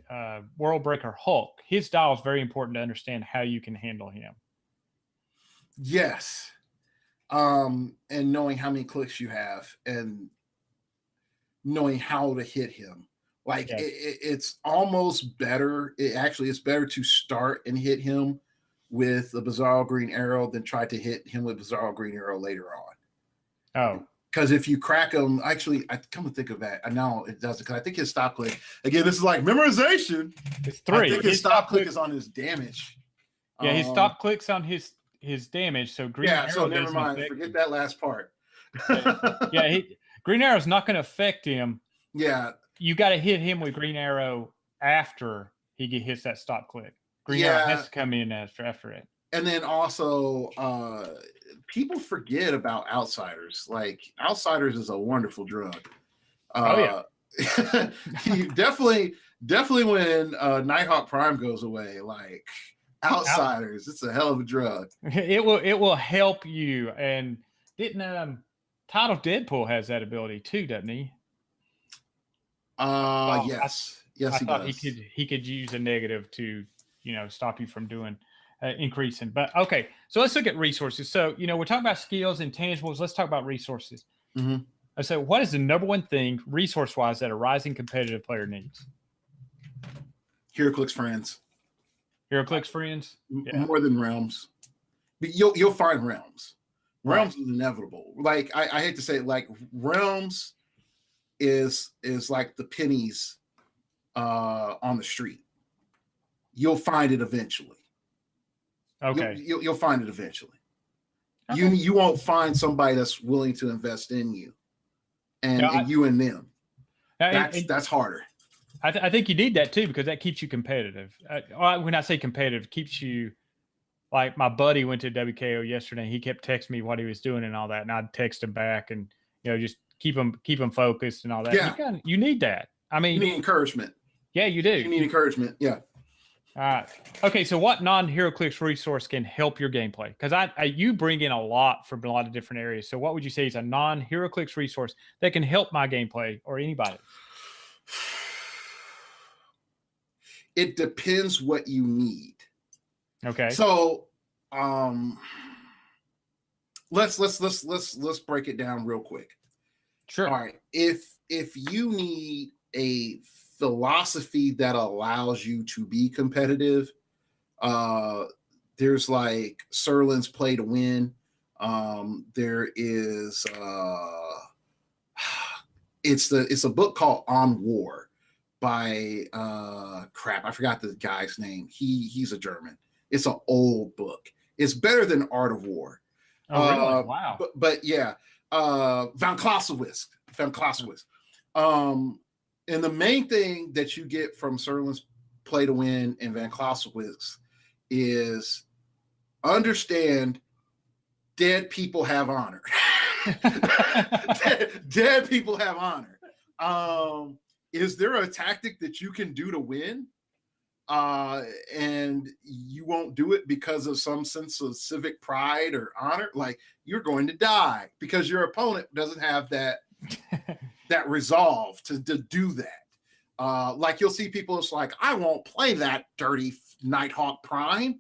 World Breaker Hulk, his dial is very important to understand how you can handle him. Yes. And knowing how many clicks you have and knowing how to hit him. Like it's almost better. It's better to start and hit him with a Bizarro Green Arrow than try to hit him with Bizarro Green Arrow later on. Oh. Because if you crack him, actually, I come to think of that. I know it doesn't. Because I think his stop click, again, this is like memorization. It's 3. I think his stop click is on his damage. Yeah, his stop click's on his damage. So Green Arrow. So never mind. Forget that last part. Green Arrow's not going to affect him. Yeah. You got to hit him with Green Arrow after he hits that stop click. Green Arrow has to come in after it. And then also, people forget about Outsiders. Like, Outsiders is a wonderful drug. Definitely when Nighthawk Prime goes away, like Outsiders, it's a hell of a drug. It will help you. And didn't Title Deadpool has that ability too, doesn't he? Yes. Yes, he does. He could use a negative to, stop you from doing increasing. But okay, so let's look at resources. So, we're talking about skills and tangibles. Let's talk about resources. Mm-hmm. So what is the number one thing resource-wise that a rising competitive player needs? Heroclix friends. Heroclix friends? Yeah. More than realms. But you'll find realms. Realms is inevitable. Like I hate to say it, like realms is like the pennies on the street. You'll find it eventually. Okay. You'll find it eventually. Okay. You won't find somebody that's willing to invest in you, and you and them. That's harder. I think you need that too because that keeps you competitive. When I say competitive, keeps you. Like my buddy went to WKO yesterday. He kept texting me what he was doing and all that, and I'd text him back and just keep him focused and all that. Yeah. You need that. I mean, you need encouragement. Yeah, you do. You need encouragement. Yeah. All right. Okay, so what non-Heroclix resource can help your gameplay? Because you bring in a lot from a lot of different areas. So what would you say is a non-Heroclix resource that can help my gameplay or anybody? It depends what you need. Okay. So let's break it down real quick. Sure. All right. If you need a philosophy that allows you to be competitive, there's like Serlin's Play to Win. There is it's a book called On War by I forgot the guy's name. He's a German. It's an old book. It's better than Art of War. Oh, really? Wow. But yeah, Van Clausewitz. And the main thing that you get from Serlin's Play to Win and Van Clausewitz is understand dead people have honor. dead people have honor. Is there a tactic that you can do to win? And you won't do it because of some sense of civic pride or honor? Like, you're going to die because your opponent doesn't have that resolve to do that. Like, you'll see people, it's like, I won't play that dirty Nighthawk Prime.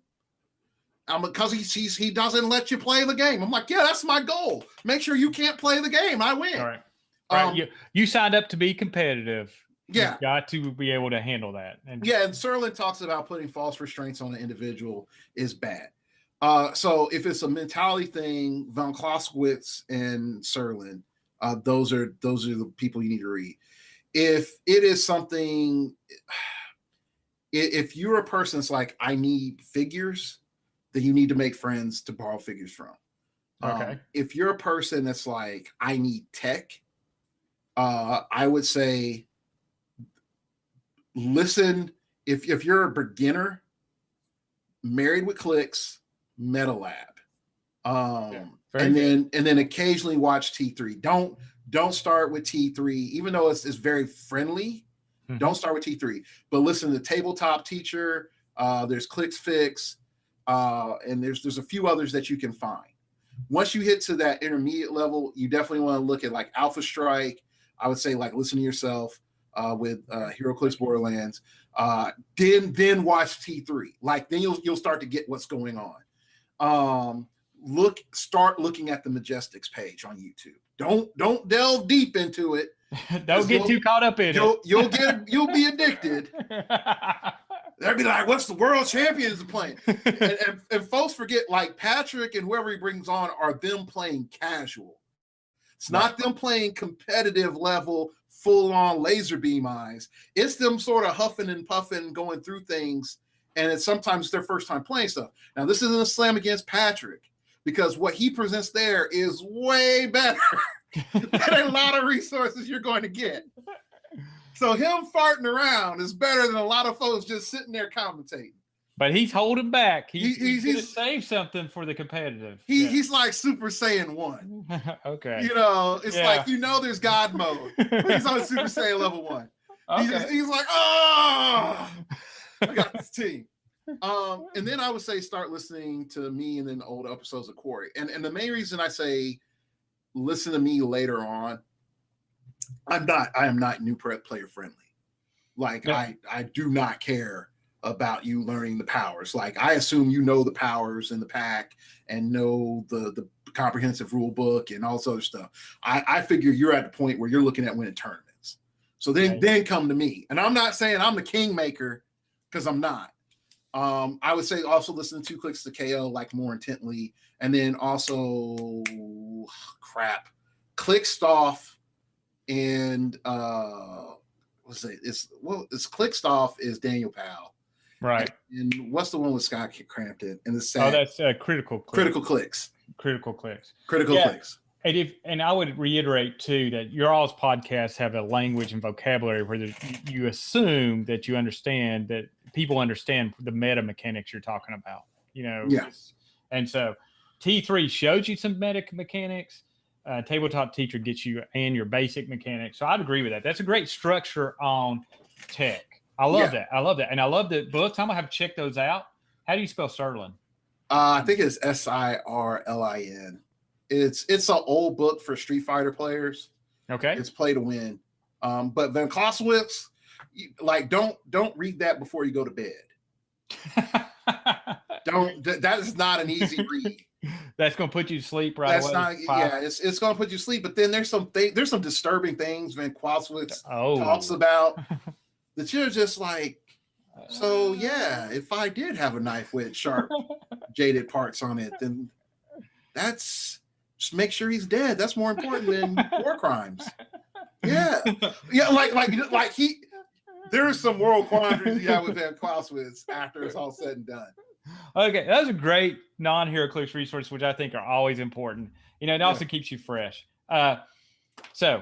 Because he doesn't let you play the game. I'm like, yeah, that's my goal. Make sure you can't play the game. I win. All right. You signed up to be competitive. Yeah. You've got to be able to handle that. And Serlin talks about putting false restraints on an individual is bad. So if it's a mentality thing, Von Clausewitz and Serlin, those are the people you need to read. If it is something, if you're a person that's like, I need figures, then you need to make friends to borrow figures from. Okay. If you're a person that's like, I need tech, I would say, listen, if you're a beginner, Married with Clicks, MetaLab. And then occasionally watch T3. Don't start with T3, even though it's very friendly. Mm-hmm. Don't start with T3, but listen to Tabletop Teacher. There's Clicks Fix, and there's a few others that you can find. Once you hit to that intermediate level, you definitely want to look at like Alpha Strike. I would say like listen to yourself with Heroclix Borderlands. Then watch T3. Like then you'll start to get what's going on. Start looking at the Majestics page on YouTube. Don't delve deep into it. Don't get too caught up in it. You'll be addicted. They'll be like, what's the world champions playing? and folks forget, like Patrick and whoever he brings on are them playing casual. It's not them playing competitive level, full-on laser beam eyes. It's them sort of huffing and puffing, going through things, and it's sometimes their first time playing stuff. Now, this isn't a slam against Patrick, because what he presents there is way better than a lot of resources you're going to get. So him farting around is better than a lot of folks just sitting there commentating. But he's holding back. He's going to save something for the competitive. He's like Super Saiyan 1. Okay. It's like, there's God mode. He's on Super Saiyan level 1. Okay. He's like, oh, I got this team. And then I would say start listening to me and then old episodes of Quarry. And the main reason I say listen to me later on, I am not new player friendly. Like yeah. I do not care about you learning the powers. Like I assume you know the powers in the pack and know the comprehensive rule book and all this other stuff. I figure you're at the point where you're looking at winning tournaments. So then come to me. And I'm not saying I'm the kingmaker, because I'm not. I would say also listen to 2 Clicks to KO like more intently, and then also Clickstoff and it's Clickstoff is Daniel Powell, right? And what's the one with Scott Crampton? And that's Critical Clicks. Critical Clicks. And I would reiterate too that your all's podcasts have a language and vocabulary where you assume that you understand, that people understand the meta mechanics you're talking about. And so T3 shows you some meta mechanics. Tabletop Teacher gets you and your basic mechanics. So I'd agree with that. That's a great structure on tech. I love that. I love that. And I love that both time I have checked those out. How do you spell Sirlin? I think it's Sirlin. It's an old book for Street Fighter players. Okay. It's play to win. But Van Clausewitz, like don't read that before you go to bed. That is not an easy read. That's gonna put you to sleep right away. It's gonna put you to sleep. But then there's some disturbing things Van Clausewitz talks about that you're just like, so yeah, if I did have a knife with sharp jaded parts on it, then that's just make sure he's dead. That's more important than war crimes. Yeah. Like he there's some moral quandaries you have with Van Clausewitz after it's all said and done. Okay, those are great non-Heroclix resources, which I think are always important. It also keeps you fresh. So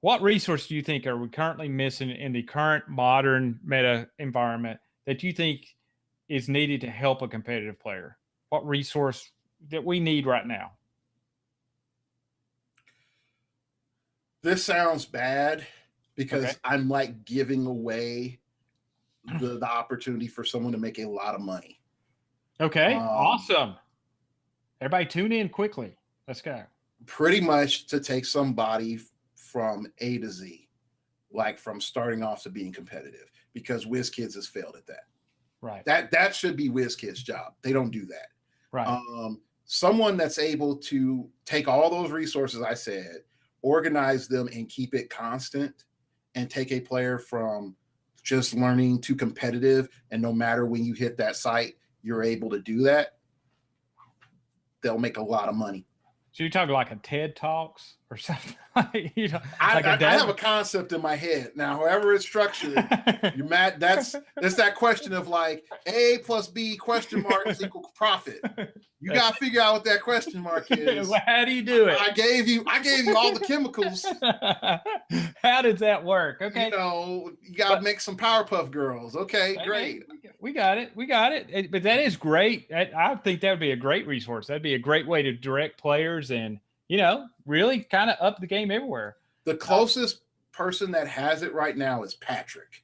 what resource do you think are we currently missing in the current modern meta environment that you think is needed to help a competitive player? What resource that we need right now? This sounds bad because I'm like giving away the opportunity for someone to make a lot of money. Okay, awesome. Everybody tune in quickly. Let's go. Pretty much to take somebody from A to Z, like from starting off to being competitive, because WizKids has failed at that. Right. That should be WizKids' job. They don't do that. Right. Someone that's able to take all those resources I said, organize them and keep it constant, and take a player from just learning to competitive, and no matter when you hit that site, you're able to do that, they'll make a lot of money. So you're talking like a TED Talks or something? I have a concept in my head. Now, however it's structured, you're mad. It's that question of like A plus B question mark is equal profit. You got to figure out what that question mark is. How do you do it? I gave you all the chemicals. How does that work? Okay. You got to make some Powerpuff Girls. Okay, great. We got it. But that is great. I think that would be a great resource. That'd be a great way to direct players and, really kind of up the game everywhere. The closest person that has it right now is Patrick.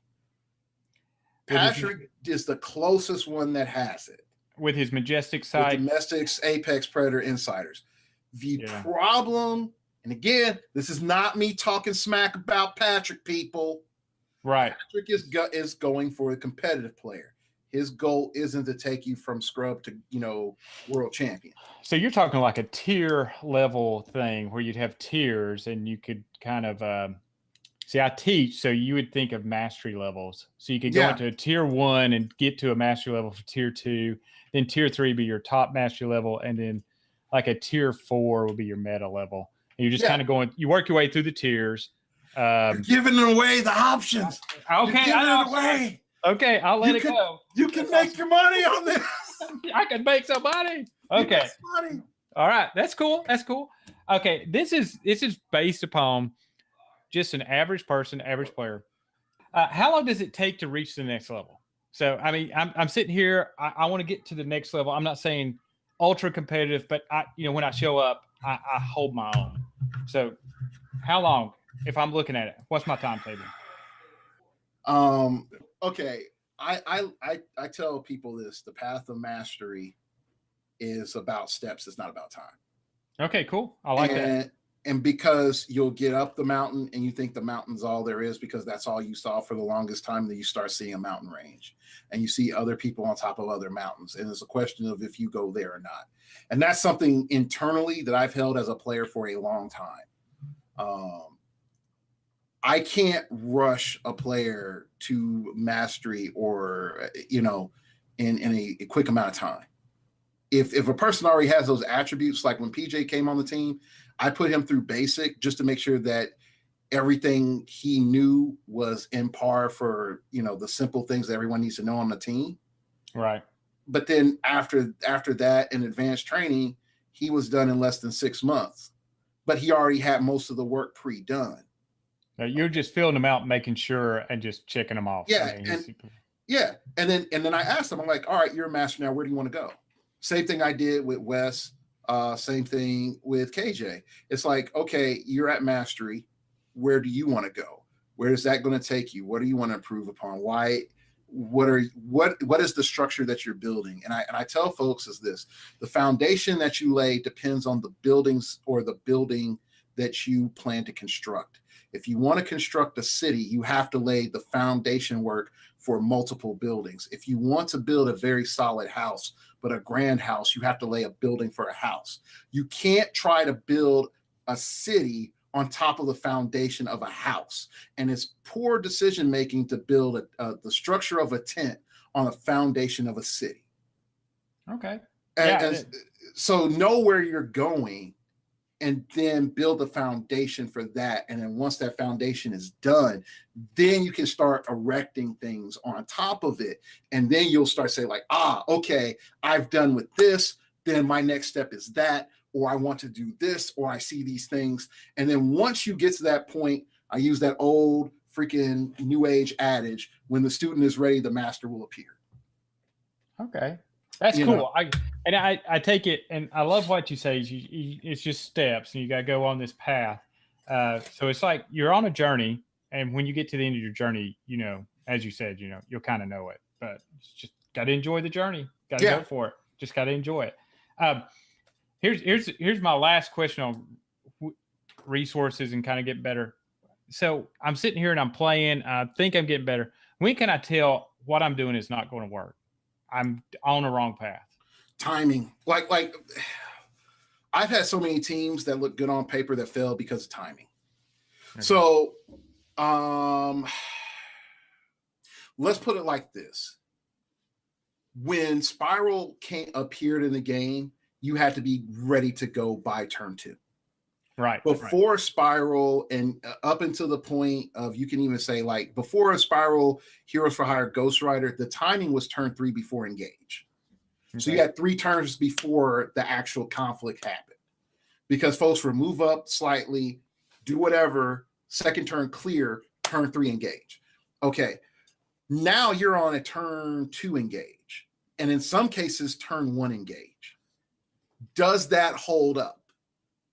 Patrick is the closest one that has it. With his Majestic site. With Domestics, Apex Predator Insiders. The problem, and again, this is not me talking smack about Patrick, people. Right. Patrick is going for a competitive player. His goal isn't to take you from scrub to, world champion. So you're talking like a tier level thing where you'd have tiers and you could kind of, I teach, so you would think of mastery levels. So you could go into a tier 1 and get to a mastery level for tier 2. Then tier 3 be your top mastery level. And then like a tier 4 will be your meta level. And you're just kind of you work your way through the tiers. You're giving away the options. Okay. You're giving it away. Okay, I'll let it go. You can make your money on this. I can make some money. Okay. All right, that's cool. Okay, this is based upon just an average person, average player. How long does it take to reach the next level? So, I mean, I'm sitting here. I want to get to the next level. I'm not saying ultra competitive, but when I show up, I hold my own. So, how long? If I'm looking at it, what's my timetable? Okay, I tell people this: the path of mastery is about steps. It's not about time. Okay, cool. I like that. And because you'll get up the mountain and you think the mountain's all there is because that's all you saw for the longest time, then you start seeing a mountain range and you see other people on top of other mountains. And it's a question of if you go there or not. And that's something internally that I've held as a player for a long time. I can't rush a player to mastery or, in a quick amount of time. If a person already has those attributes, like when PJ came on the team, I put him through basic just to make sure that everything he knew was in par for, the simple things that everyone needs to know on the team. Right. But then after that in advanced training, he was done in less than 6 months, but he already had most of the work pre-done. You're just filling them out, making sure, and just checking them off. Yeah, and then I asked him, I'm like, all right, you're a master now. Where do you want to go? Same thing I did with Wes. Same thing with KJ. It's like, okay, you're at mastery. Where do you want to go? Where is that going to take you? What do you want to improve upon? Why? What is the structure that you're building? And I tell folks is this: the foundation that you lay depends on the buildings or the building that you plan to construct. If you want to construct a city, you have to lay the foundation work for multiple buildings. If you want to build a very solid house, but a grand house, you have to lay a building for a house. You can't try to build a city on top of the foundation of a house. And it's poor decision making to build the structure of a tent on the foundation of a city. Okay. So know where you're going and then build the foundation for that. And then once that foundation is done, then you can start erecting things on top of it. And then you'll start saying like, okay, I've done with this. Then my next step is that, or I want to do this, or I see these things. And then once you get to that point, I use that old freaking new age adage, when the student is ready, the master will appear. Okay. That's cool. I take it, and I love what you say. It's just steps, and you got to go on this path. So it's like you're on a journey, and when you get to the end of your journey, as you said, you'll kind of know it. But just got to enjoy the journey. Got to go for it. Just got to enjoy it. Here's my last question on resources and kind of get better. So I'm sitting here and I'm playing. I think I'm getting better. When can I tell what I'm doing is not going to work? I'm on the wrong path. Timing. Like I've had so many teams that look good on paper that fail because of timing. Okay. So let's put it like this. When Spiral appeared in the game, you had to be ready to go by turn 2. Right. Before Spiral and up until the point of, you can even say like before Spiral, Heroes for Hire, Ghost Rider, the timing was turn 3 before engage. Okay. So you had 3 turns before the actual conflict happened, because folks would move up slightly, do whatever, second turn clear, turn 3 engage. Okay. Now you're on a turn 2 engage. And in some cases, turn 1 engage. Does that hold up?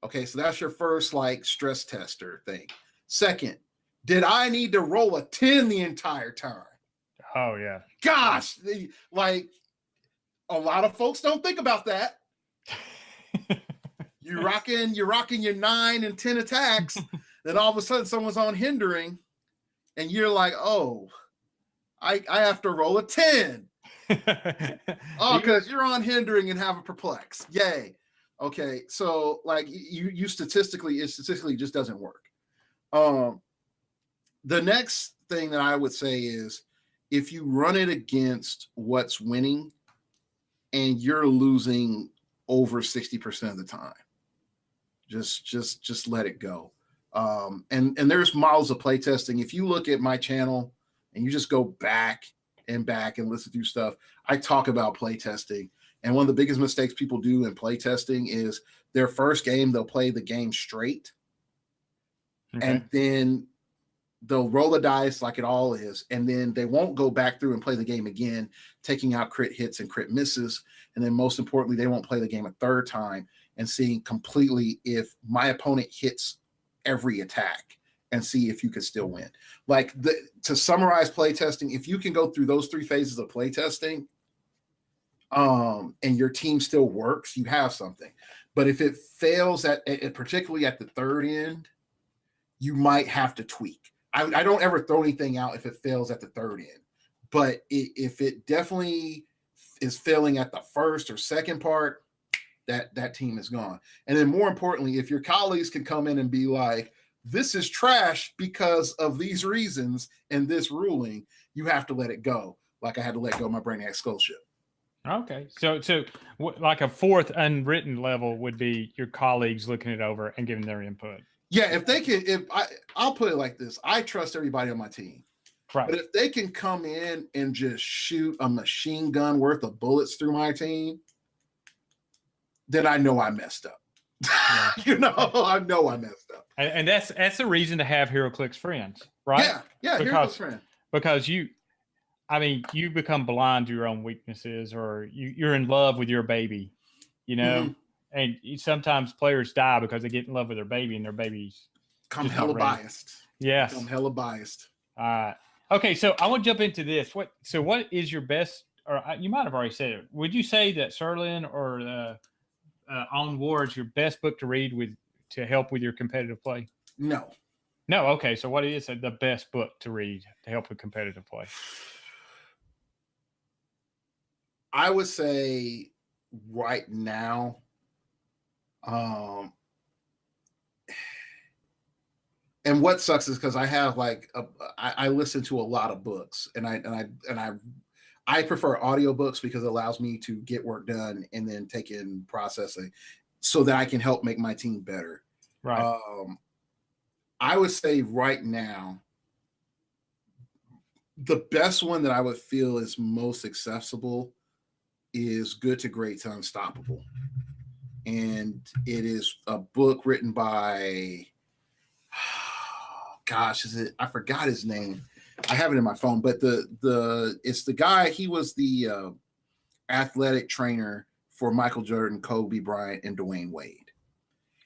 Okay, so that's your first like stress tester thing. Second, did I need to roll a 10 the entire time? Oh yeah. Gosh, like a lot of folks don't think about that. You're rocking your 9 and 10 attacks, then all of a sudden someone's on hindering, and you're like, oh, I have to roll a 10. Because you're on hindering and have a perplex. Yay. Okay, so like you statistically just doesn't work. The next thing that I would say is, if you run it against what's winning and you're losing over 60% of the time, just let it go. And there's models of playtesting. If you look at my channel and you just go back and listen to stuff, I talk about playtesting. And one of the biggest mistakes people do in playtesting is their first game, they'll play the game straight. Okay. And then they'll roll the dice like it all is. And then they won't go back through and play the game again, taking out crit hits and crit misses. And then most importantly, they won't play the game a third time and seeing completely if my opponent hits every attack and see if you could still win. Like to summarize playtesting, if you can go through those 3 phases of playtesting, and your team still works, you have something. But if it fails particularly at the third end, you might have to tweak. I don't ever throw anything out if it fails at the third end, but if it definitely is failing at the first or second part, that team is gone. And then more importantly, if your colleagues can come in and be like, this is trash because of these reasons and this ruling, you have to let it go. Like I had to let go of my Brainiac Skullship. Okay. So like a fourth unwritten level would be your colleagues looking it over and giving their input. Yeah. If they can, I'll put it like this. I trust everybody on my team. Right. But if they can come in and just shoot a machine gun worth of bullets through my team, then I know I messed up. Yeah. I know I messed up. And that's the reason to have Heroclix friends, right? Yeah. Heroclix friend. Because you become blind to your own weaknesses, or you're in love with your baby, mm-hmm. And sometimes players die because they get in love with their baby and their baby's Come Just hella not ready. biased. Yes. Come hella biased. Okay, so I want to jump into this. What is your best, or you might have already said it. Would you say that Serlin or On War is your best book to read to help with your competitive play? No. No. Okay, so what is the best book to read to help with competitive play? I would say right now, and what sucks is because I have I listen to a lot of books, and I prefer audiobooks because it allows me to get work done and then take in processing so that I can help make my team better. Right. I would say right now, the best one that I would feel is most accessible is Good to Great to Unstoppable. And it is a book written by, gosh, I forgot his name. I have it in my phone, but it's the guy, he was the athletic trainer for Michael Jordan, Kobe Bryant, and Dwayne Wade.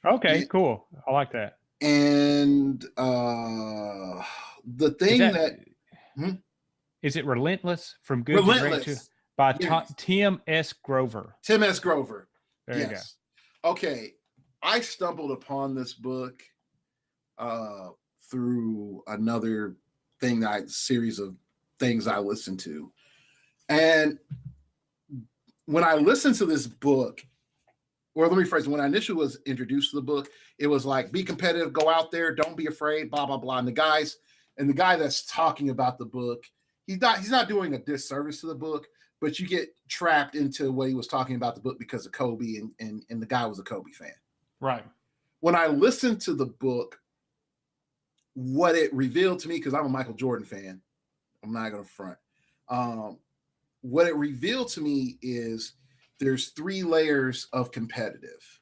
Okay, cool. I like that. And the thing is it Relentless from Good Relentless. to Great by Yes. Tim S. Grover. Tim S. Grover. There you go. Okay. I stumbled upon this book through another series of things I listened to. And when I listened to this book, or let me phrase it, when I initially was introduced to the book, it was like, be competitive, go out there, don't be afraid, blah, blah, blah. And the guy that's talking about the book, he's not doing a disservice to the book, but you get trapped into what he was talking about the book because of Kobe, and the guy was a Kobe fan. Right. When I listened to the book, what it revealed to me, because I'm a Michael Jordan fan, I'm not going to front. What it revealed to me is there's 3 layers of competitive,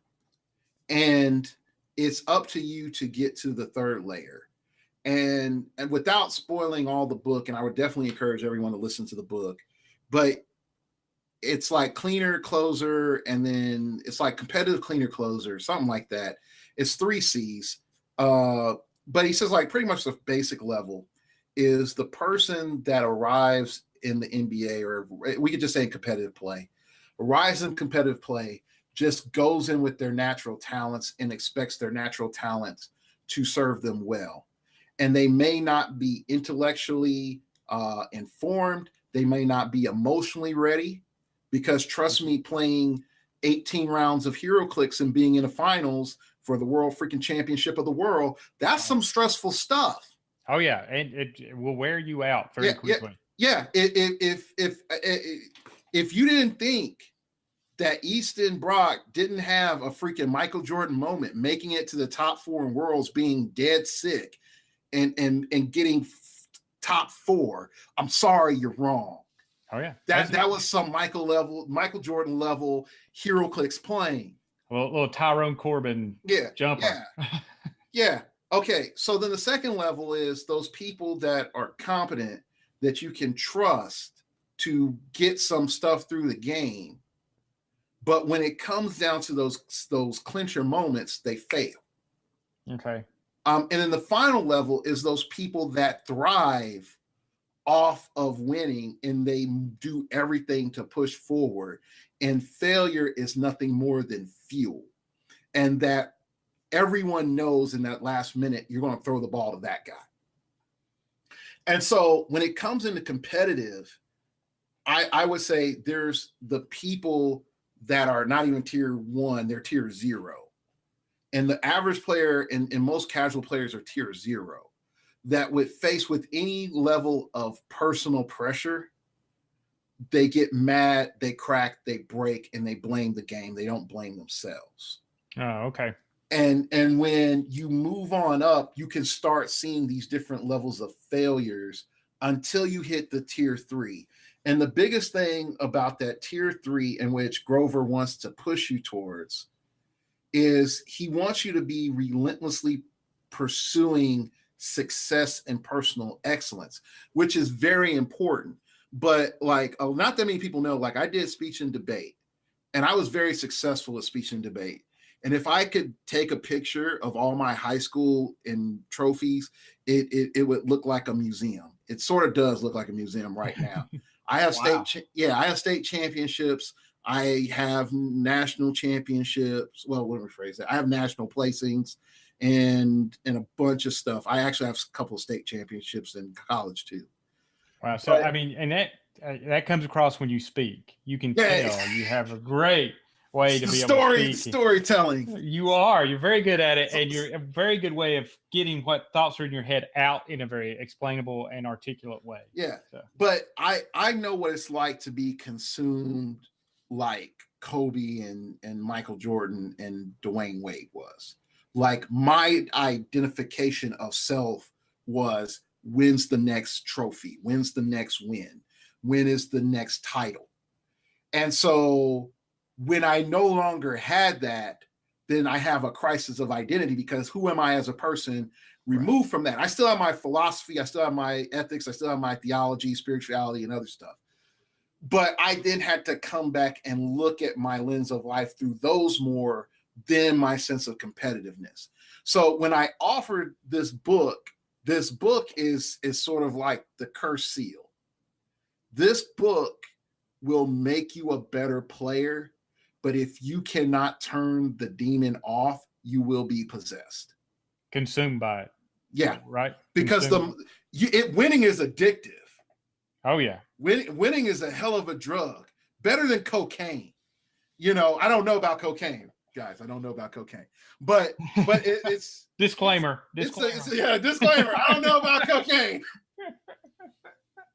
and it's up to you to get to the 3rd layer. And without spoiling all the book, and I would definitely encourage everyone to listen to the book, but it's like cleaner, closer, and then it's like competitive, cleaner, closer, something like that. It's 3 C's. But he says like pretty much the basic level is the person that arrives in the NBA, or we could just say in competitive play, arrives in competitive play, just goes in with their natural talents and expects their natural talents to serve them well. And they may not be intellectually informed. They may not be emotionally ready, because trust me, playing 18 rounds of Heroclix and being in the finals for the world freaking championship of the world, that's some stressful stuff. Oh yeah, and it will wear you out very quickly. Yeah. If you didn't think that Easton Brock didn't have a freaking Michael Jordan moment, making it to the top 4 in worlds, being dead sick, and getting top 4, I'm sorry, you're wrong. Oh yeah, that was some Michael Jordan level Heroclix playing. Well, little Tyrone Corbin jumper. Yeah. Okay. So then the second level is those people that are competent, that you can trust to get some stuff through the game. But when it comes down to those clincher moments, they fail. Okay. And then the final level is those people that thrive off of winning, and they do everything to push forward, and failure is nothing more than fuel, and that everyone knows in that last minute you're going to throw the ball to that guy. And so when it comes into competitive, I would say there's the people that are not even tier 1, they're tier 0, and the average player and most casual players are tier 0, that would face with any level of personal pressure, they get mad, they crack, they break, and they blame the game. They don't blame themselves. Oh, okay. And when you move on up, you can start seeing these different levels of failures until you hit the tier 3. And the biggest thing about that tier 3, in which Grover wants to push you towards, is he wants you to be relentlessly pursuing success and personal excellence, which is very important. But like, not that many people know, like I did speech and debate, and I was very successful at speech and debate. And if I could take a picture of all my high school and trophies, it would look like a museum. It sort of does look like a museum right now. I have Wow. I have state championships. I have national championships. Well, let me rephrase that. I have national placings and a bunch of stuff. I actually have a couple of state championships in college too. Wow. So, I mean, and that comes across when you speak. You can tell you have a great way to be able to speak. Storytelling. You're very good at it, and you're a very good way of getting what thoughts are in your head out in a very explainable and articulate way. Yeah. So. But I know what it's like to be consumed like Kobe and Michael Jordan and Dwayne Wade was. Like my identification of self was, when's the next trophy? When's the next win? When is the next title? And so when I no longer had that, then I have a crisis of identity, because who am I as a person removed from that? I still have my philosophy, I still have my ethics, I still have my theology, spirituality, and other stuff. But I then had to come back and look at my lens of life through those more than my sense of competitiveness. So when I offered this book is sort of like the cursed seal. This book will make you a better player, but if you cannot turn the demon off, you will be possessed. Consumed by it. Yeah. Right? Because winning is addictive. Oh, yeah. Winning is a hell of a drug. Better than cocaine. You know, I don't know about cocaine, guys. I don't know about cocaine. But it's... Disclaimer. Disclaimer. I don't know about cocaine.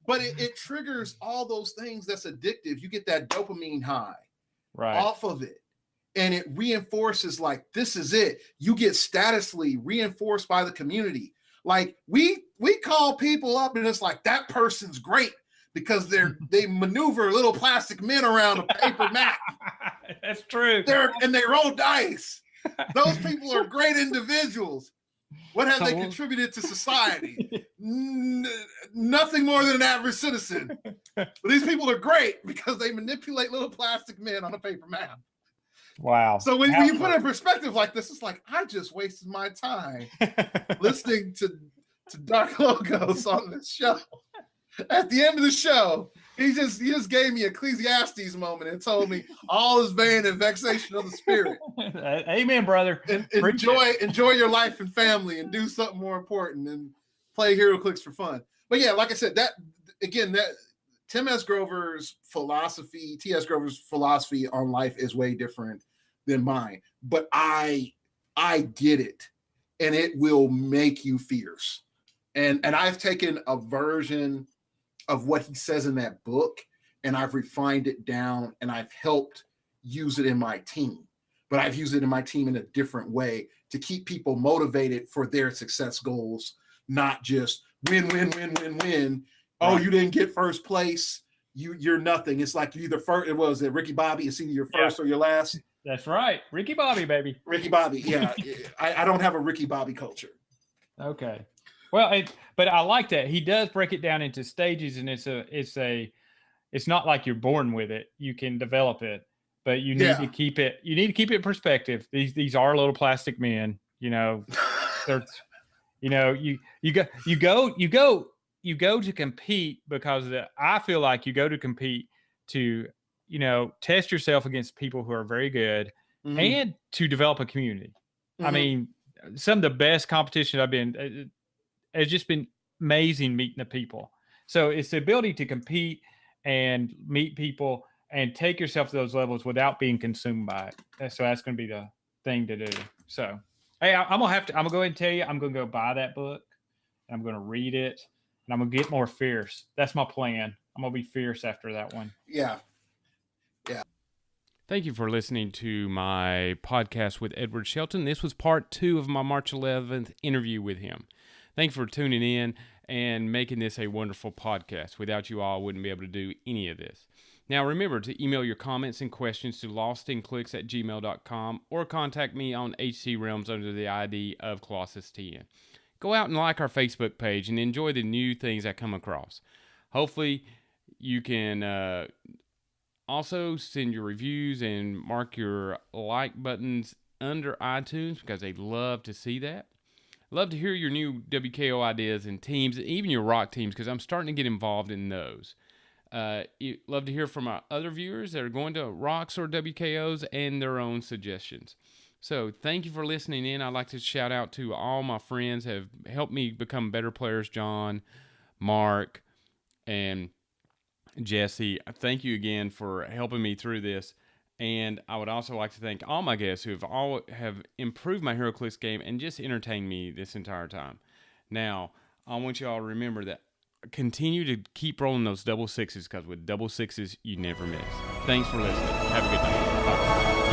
But it triggers all those things that's addictive. You get that dopamine high off of it. And it reinforces, like, this is it. You get statusly reinforced by the community. Like, we call people up and it's like, that person's great because they maneuver little plastic men around a paper map. That's true. And they roll dice. Those people are great individuals. What have they contributed to society? Nothing more than an average citizen. But these people are great because they manipulate little plastic men on a paper map. Wow. So when you put it in perspective like this, it's like, I just wasted my time listening to Dark Logos on this show. At the end of the show, he just gave me Ecclesiastes moment and told me all is vain and vexation of the spirit. Amen, brother. And enjoy your life and family and do something more important and play Heroclix for fun. But yeah, like I said, that T.S. Grover's philosophy on life is way different than mine. But I get it, and it will make you fierce. And I've taken a version of what he says in that book, and I've refined it down, and I've helped use it in my team. But I've used it in my team in a different way to keep people motivated for their success goals, not just win. Oh, you didn't get first place. You're nothing. It's like you either first. It was Ricky Bobby. It's either your first or your last. That's right, Ricky Bobby, baby. Ricky Bobby. Yeah, I don't have a Ricky Bobby culture. Okay. Well, but I like that he does break it down into stages, and it's not like you're born with it. You can develop it, but you need to keep it. You need to keep it in perspective. These are little plastic men. You know, you go to compete because I feel like you go to compete to test yourself against people who are very good, and to develop a community. I mean, some of the best competitions I've been. It's just been amazing meeting the people. So it's the ability to compete and meet people and take yourself to those levels without being consumed by it. So that's going to be the thing to do. So, hey, I'm going to go ahead and tell you, I'm going to go buy that book and I'm going to read it and I'm going to get more fierce. That's my plan. I'm going to be fierce after that one. Yeah. Thank you for listening to my podcast with Edward Shelton. This was part 2 of my March 11th interview with him. Thanks for tuning in and making this a wonderful podcast. Without you all, I wouldn't be able to do any of this. Now, remember to email your comments and questions to lostinClicks@gmail.com or contact me on HC Realms under the ID of Colossus10. Go out and like our Facebook page and enjoy the new things I come across. Hopefully, you can also send your reviews and mark your like buttons under iTunes because they love to see that. Love to hear your new WKO ideas and teams, even your rock teams, because I'm starting to get involved in those. Love to hear from our other viewers that are going to rocks or WKOs and their own suggestions. So thank you for listening in. I'd like to shout out to all my friends that have helped me become better players, John, Mark, and Jesse. Thank you again for helping me through this. And I would also like to thank all my guests who have improved my Heroclix game and just entertained me this entire time. Now, I want you all to remember that continue to keep rolling those double sixes, because with double sixes, you never miss. Thanks for listening. Have a good day. Bye.